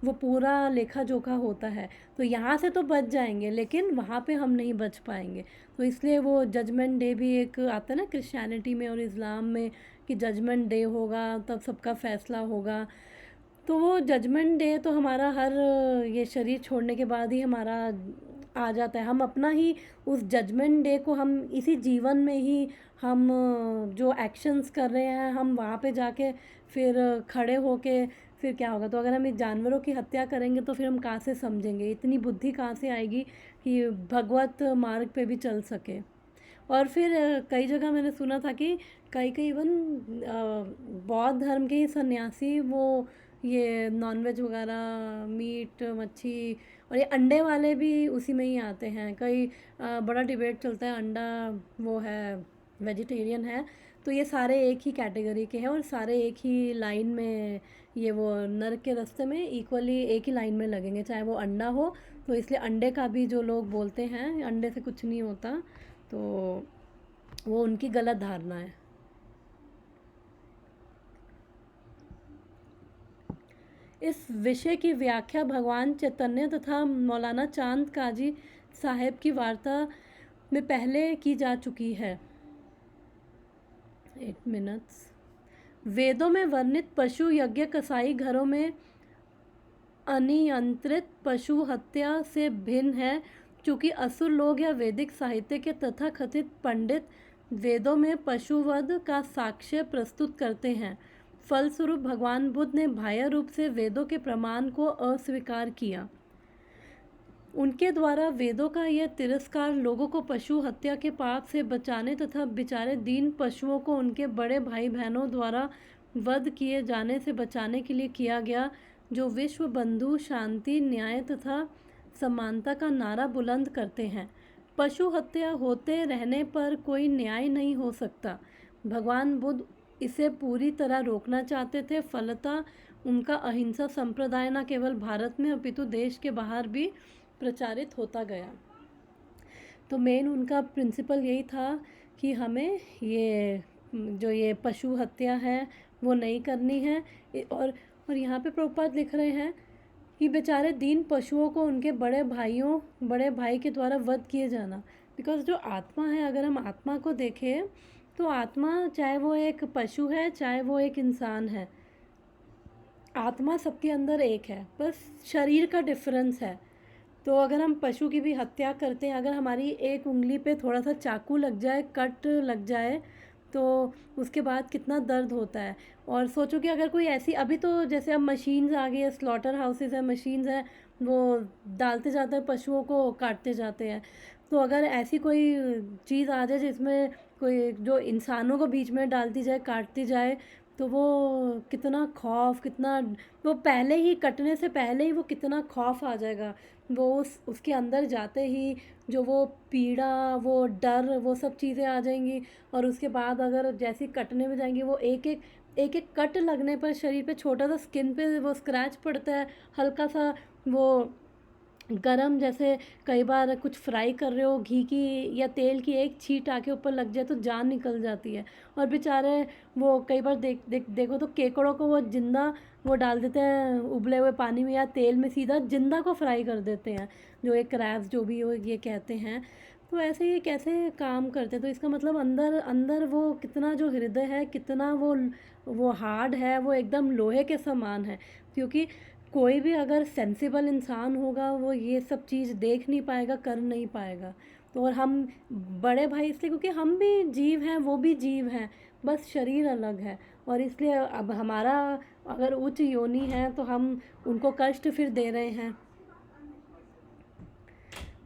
वो पूरा लेखा जोखा होता है। तो यहाँ से तो बच जाएंगे, लेकिन वहाँ पे हम नहीं बच पाएंगे। तो इसलिए वो जजमेंट डे भी एक आता है ना क्रिश्चियनिटी में और इस्लाम में, कि जजमेंट डे होगा तब सबका फैसला होगा। तो वो जजमेंट डे तो हमारा हर ये शरीर छोड़ने के बाद ही हमारा आ जाता है। हम अपना ही उस जजमेंट डे को हम इसी जीवन में ही हम जो एक्शंस कर रहे हैं हम वहाँ पे जाके फिर खड़े होके फिर क्या होगा। तो अगर हम इस जानवरों की हत्या करेंगे तो फिर हम कहाँ से समझेंगे, इतनी बुद्धि कहाँ से आएगी कि भगवत मार्ग पे भी चल सके। और फिर कई जगह मैंने सुना था कि कई इवन बौद्ध धर्म के ही सन्यासी वो ये नॉनवेज वगैरह, मीट मच्छी और ये अंडे वाले भी उसी में ही आते हैं। कई बड़ा डिबेट चलता है, अंडा वो है वेजिटेरियन है, तो ये सारे एक ही कैटेगरी के हैं और सारे एक ही लाइन में, ये वो नर्क के रास्ते में इक्वली एक ही लाइन में लगेंगे, चाहे वो अंडा हो तो इसलिए अंडे का भी जो लोग बोलते हैं अंडे से कुछ नहीं होता, तो वो उनकी गलत धारणा है। इस विषय की व्याख्या भगवान चैतन्य तथा मौलाना चांद काजी साहेब की वार्ता में पहले की जा चुकी है। 8 मिनट्स। वेदों में वर्णित पशु यज्ञ कसाई घरों में अनियंत्रित पशु हत्या से भिन्न है, क्योंकि असुर लोग या वैदिक साहित्य के तथाकथित पंडित वेदों में पशुवध का साक्ष्य प्रस्तुत करते हैं। फलस्वरूप भगवान बुद्ध ने बाह्य रूप से वेदों के प्रमाण को अस्वीकार किया। उनके द्वारा वेदों का यह तिरस्कार लोगों को पशु हत्या के पाप से बचाने तथा बेचारे दीन पशुओं को उनके बड़े भाई बहनों द्वारा वध किए जाने से बचाने के लिए किया गया, जो विश्व बंधु शांति न्याय तथा समानता का नारा बुलंद करते हैं। पशु हत्या होते रहने पर कोई न्याय नहीं हो सकता। भगवान बुद्ध इसे पूरी तरह रोकना चाहते थे। फलतः उनका अहिंसा संप्रदाय न केवल भारत में अपितु देश के बाहर भी प्रचारित होता गया। तो मेन उनका प्रिंसिपल यही था कि हमें ये पशु हत्या है वो नहीं करनी है। और यहाँ पे प्रभुपाद लिख रहे हैं कि बेचारे दीन पशुओं को उनके बड़े भाई के द्वारा वध किए जाना। बिकॉज जो आत्मा है, अगर हम आत्मा को देखें तो आत्मा चाहे वो एक पशु है चाहे वो एक इंसान है, आत्मा सबके अंदर एक है, बस शरीर का डिफरेंस है। तो अगर हम पशु की भी हत्या करते हैं, अगर हमारी एक उंगली पे थोड़ा सा चाकू लग जाए, कट लग जाए, तो उसके बाद कितना दर्द होता है। और सोचो कि अगर कोई ऐसी, अभी तो जैसे अब मशीन्स आ गई है, स्लॉटर हाउसेस है, मशीन्स है, वो डालते जाते हैं, पशुओं को काटते जाते हैं। तो अगर ऐसी कोई चीज़ आ जाए जिसमें कोई जो इंसानों को बीच में डालती जाए, काटती जाए, तो वो कितना खौफ, कितना वो पहले ही कटने से पहले ही वो कितना खौफ आ जाएगा। वो उसके अंदर जाते ही जो वो पीड़ा, वो डर, वो सब चीज़ें आ जाएंगी। और उसके बाद अगर जैसे कटने में जाएंगी, वो एक एक कट लगने पर शरीर पे छोटा सा स्किन पे वो स्क्रैच पड़ता है, हल्का सा वो गरम, जैसे कई बार कुछ फ्राई कर रहे हो, घी की या तेल की एक छींट आके ऊपर लग जाए तो जान निकल जाती है। और बेचारे वो कई बार देखो तो केकड़ों को वो जिंदा वो डाल देते हैं उबले हुए पानी में या तेल में, सीधा जिंदा को फ्राई कर देते हैं, जो एक क्रैब्स जो भी हो ये कहते हैं। तो ऐसे ये कैसे काम करते हैं? तो इसका मतलब अंदर अंदर वो कितना जो हृदय है, कितना वो हार्ड है, वो एकदम लोहे के समान है। क्योंकि कोई भी अगर सेंसिबल इंसान होगा वो ये सब चीज़ देख नहीं पाएगा, कर नहीं पाएगा। तो और हम बड़े भाई इसलिए क्योंकि हम भी जीव हैं, वो भी जीव हैं, बस शरीर अलग है। और इसलिए अब हमारा अगर उच्च योनि है तो हम उनको कष्ट फिर दे रहे हैं।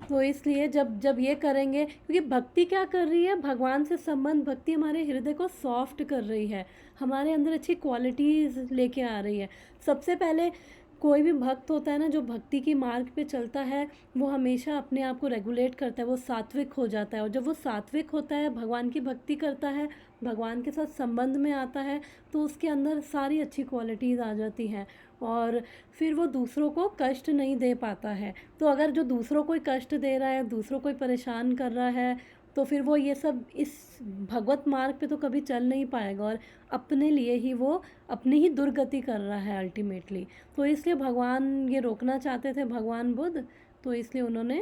तो इसलिए जब ये करेंगे, क्योंकि भक्ति क्या कर रही है, भगवान से संबंध, भक्ति हमारे हृदय को सॉफ्ट कर रही है, हमारे अंदर अच्छी क्वालिटीज़ लेके आ रही है। सबसे पहले कोई भी भक्त होता है ना, जो भक्ति की मार्ग पे चलता है, वो हमेशा अपने आप को रेगुलेट करता है, वो सात्विक हो जाता है। और जब वो सात्विक होता है, भगवान की भक्ति करता है, भगवान के साथ संबंध में आता है, तो उसके अंदर सारी अच्छी क्वालिटीज़ आ जाती हैं। और फिर वो दूसरों को कष्ट नहीं दे पाता है। तो अगर जो दूसरों को कष्ट दे रहा है, दूसरों को परेशान कर रहा है, तो फिर वो ये सब इस भगवत मार्ग पे तो कभी चल नहीं पाएगा, और अपने लिए ही वो अपनी ही दुर्गति कर रहा है अल्टीमेटली। तो इसलिए भगवान ये रोकना चाहते थे, भगवान बुद्ध। तो इसलिए उन्होंने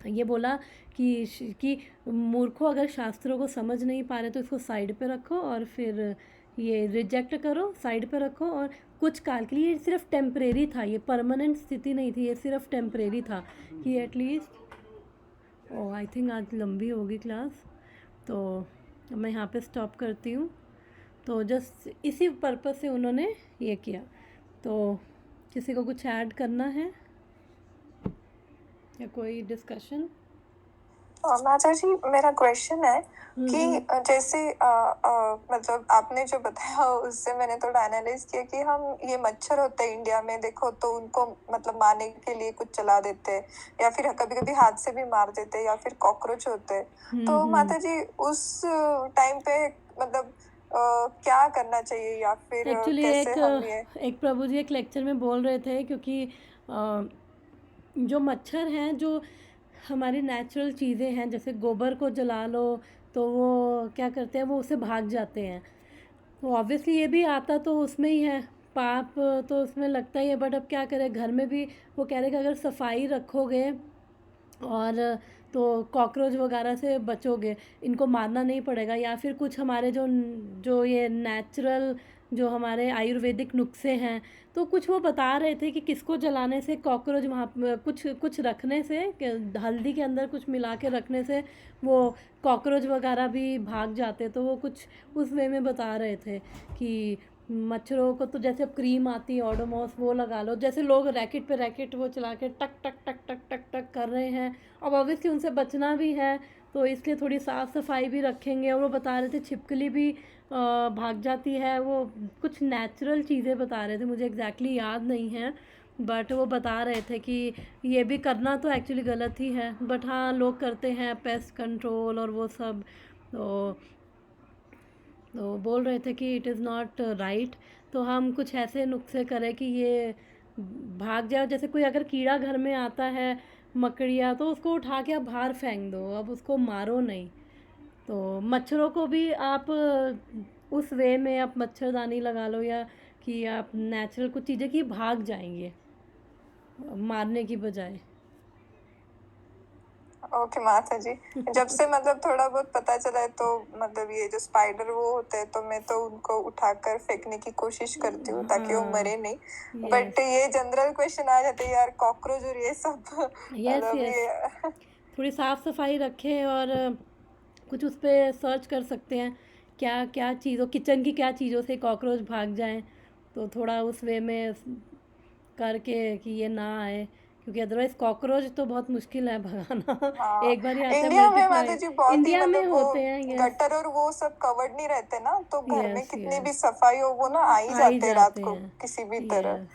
ये बोला कि मूर्खों, अगर शास्त्रों को समझ नहीं पा रहे तो इसको साइड पे रखो और फिर ये रिजेक्ट करो, साइड पे रखो। और कुछ काल के लिए, ये सिर्फ टेम्परेरी था, ये परमानेंट स्थिति नहीं थी, ये सिर्फ टेम्परेरी था कि एटलीस्ट। आई थिंक आज लंबी होगी क्लास, तो मैं यहाँ पे स्टॉप करती हूँ। तो जस्ट इसी पर्पस से उन्होंने ये किया। तो किसी को कुछ ऐड करना है या कोई डिस्कशन? माता जी, मेरा क्वेश्चन है कि जैसे मतलब आपने जो बताया उससे मैंने थोड़ा एनालाइज किया कि हम ये मच्छर होते हैं इंडिया में, देखो तो उनको मतलब मारने के लिए कुछ चला देते हैं, या फिर कभी कभी हाथ से भी मार देते हैं, या फिर कॉकरोच होते हैं। तो माता जी उस टाइम पे मतलब क्या करना चाहिए, या फिर एक्चुअली कैसे हम ये एक प्रभु जी एक लेक्चर में बोल रहे थे, क्योंकि जो मच्छर हैं, जो हमारी नेचुरल चीज़ें हैं, जैसे गोबर को जला लो तो वो क्या करते हैं, वो उससे भाग जाते हैं। तो ऑब्वियसली ये भी आता तो उसमें ही है, पाप तो उसमें लगता ही है, बट अब क्या करें, घर में भी वो कह रहे कि अगर सफाई रखोगे और तो कॉकरोच वगैरह से बचोगे, इनको मारना नहीं पड़ेगा। या फिर कुछ हमारे जो जो ये नेचुरल जो हमारे आयुर्वेदिक नुस्खे हैं, तो कुछ वो बता रहे थे कि किसको जलाने से कॉकरोच वहाँ कुछ कुछ रखने से, हल्दी के अंदर कुछ मिला के रखने से वो कॉकरोच वगैरह भी भाग जाते। तो वो कुछ उस वे में बता रहे थे कि मच्छरों को तो जैसे अब क्रीम आती है ओडोमॉस, वो लगा लो। जैसे लोग रैकेट पे रैकेट वो चला के टक टक टक टक टक टक कर रहे हैं, अब ऑब्वियसली उनसे बचना भी है, तो इसलिए थोड़ी साफ़ सफाई भी रखेंगे। और वो बता रहे थे छिपकली भी भाग जाती है। वो कुछ नेचुरल चीज़ें बता रहे थे, मुझे एग्जैक्टली याद नहीं है, बट वो बता रहे थे कि ये भी करना तो एक्चुअली गलत ही है, बट हाँ लोग करते हैं पेस्ट कंट्रोल और वो सब। तो बोल रहे थे कि इट इज़ नॉट राइट। तो हम कुछ ऐसे नुस्खे करें कि ये भाग जाए। जैसे कोई अगर कीड़ा घर में आता है, मकड़िया, तो उसको उठा के आप बाहर फेंक दो, अब उसको मारो नहीं। तो मच्छरों को भी आप उस वे में आप मच्छरदानी लगा लो, या कि आप नेचुरल कुछ चीज़ें कि भाग जाएंगे मारने की बजाय। ओके माता जी, जब से मतलब थोड़ा बहुत पता चला है तो मतलब ये जो स्पाइडर वो होते हैं तो मैं तो उनको उठाकर फेंकने की कोशिश करती हूँ ताकि वो हाँ, मरे नहीं। यस बट ये जनरल क्वेश्चन आ जाते हैं यार, कॉकरोच और ये सब यस मतलब यस, ये थोड़ी साफ़ सफाई रखें। और कुछ उस पर सर्च कर सकते हैं क्या क्या चीज़ों, किचन की क्या चीज़ों से कॉकरोच भाग जाएं, तो थोड़ा उस वे में करके कि ये ना आए, क्योंकि अदरवाइज़ कॉकरोच तो बहुत मुश्किल है भगाना। हाँ, एक बार ही आते हैं, इंडिया में मल्टीप्लाई माता जी बहुत ही इंडिया में मतलब वो होते हैं। यस गटर और वो सब कवर्ड नहीं रहते ना, तो घर में यस कितनी भी यस, सफाई हो वो ना आ ही आ ही जाते हैं रात जाते को हैं। किसी भी तरह। यस,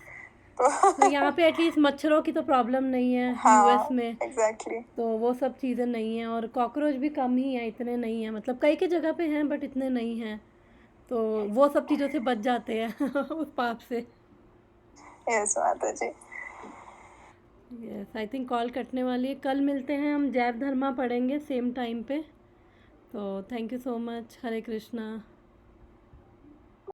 तो यहाँ तो पे एटलीस्ट मच्छरों की तो प्रॉब्लम नहीं है यूएस हाँ में, एग्जैक्टली। तो वो सब चीज़ें नहीं हैं। और कॉकरोच भी कम ही हैं, इतने नहीं हैं, मतलब कई के जगह पे हैं बट इतने नहीं हैं, तो वो सब चीज़ों से बच जाते हैं उस पाप से। यस माता जी। यस, आई थिंक कॉल कटने वाली है। कल मिलते हैं, हम जैव धर्मा पढ़ेंगे सेम टाइम पे। तो thank you so much. Hare Krishna.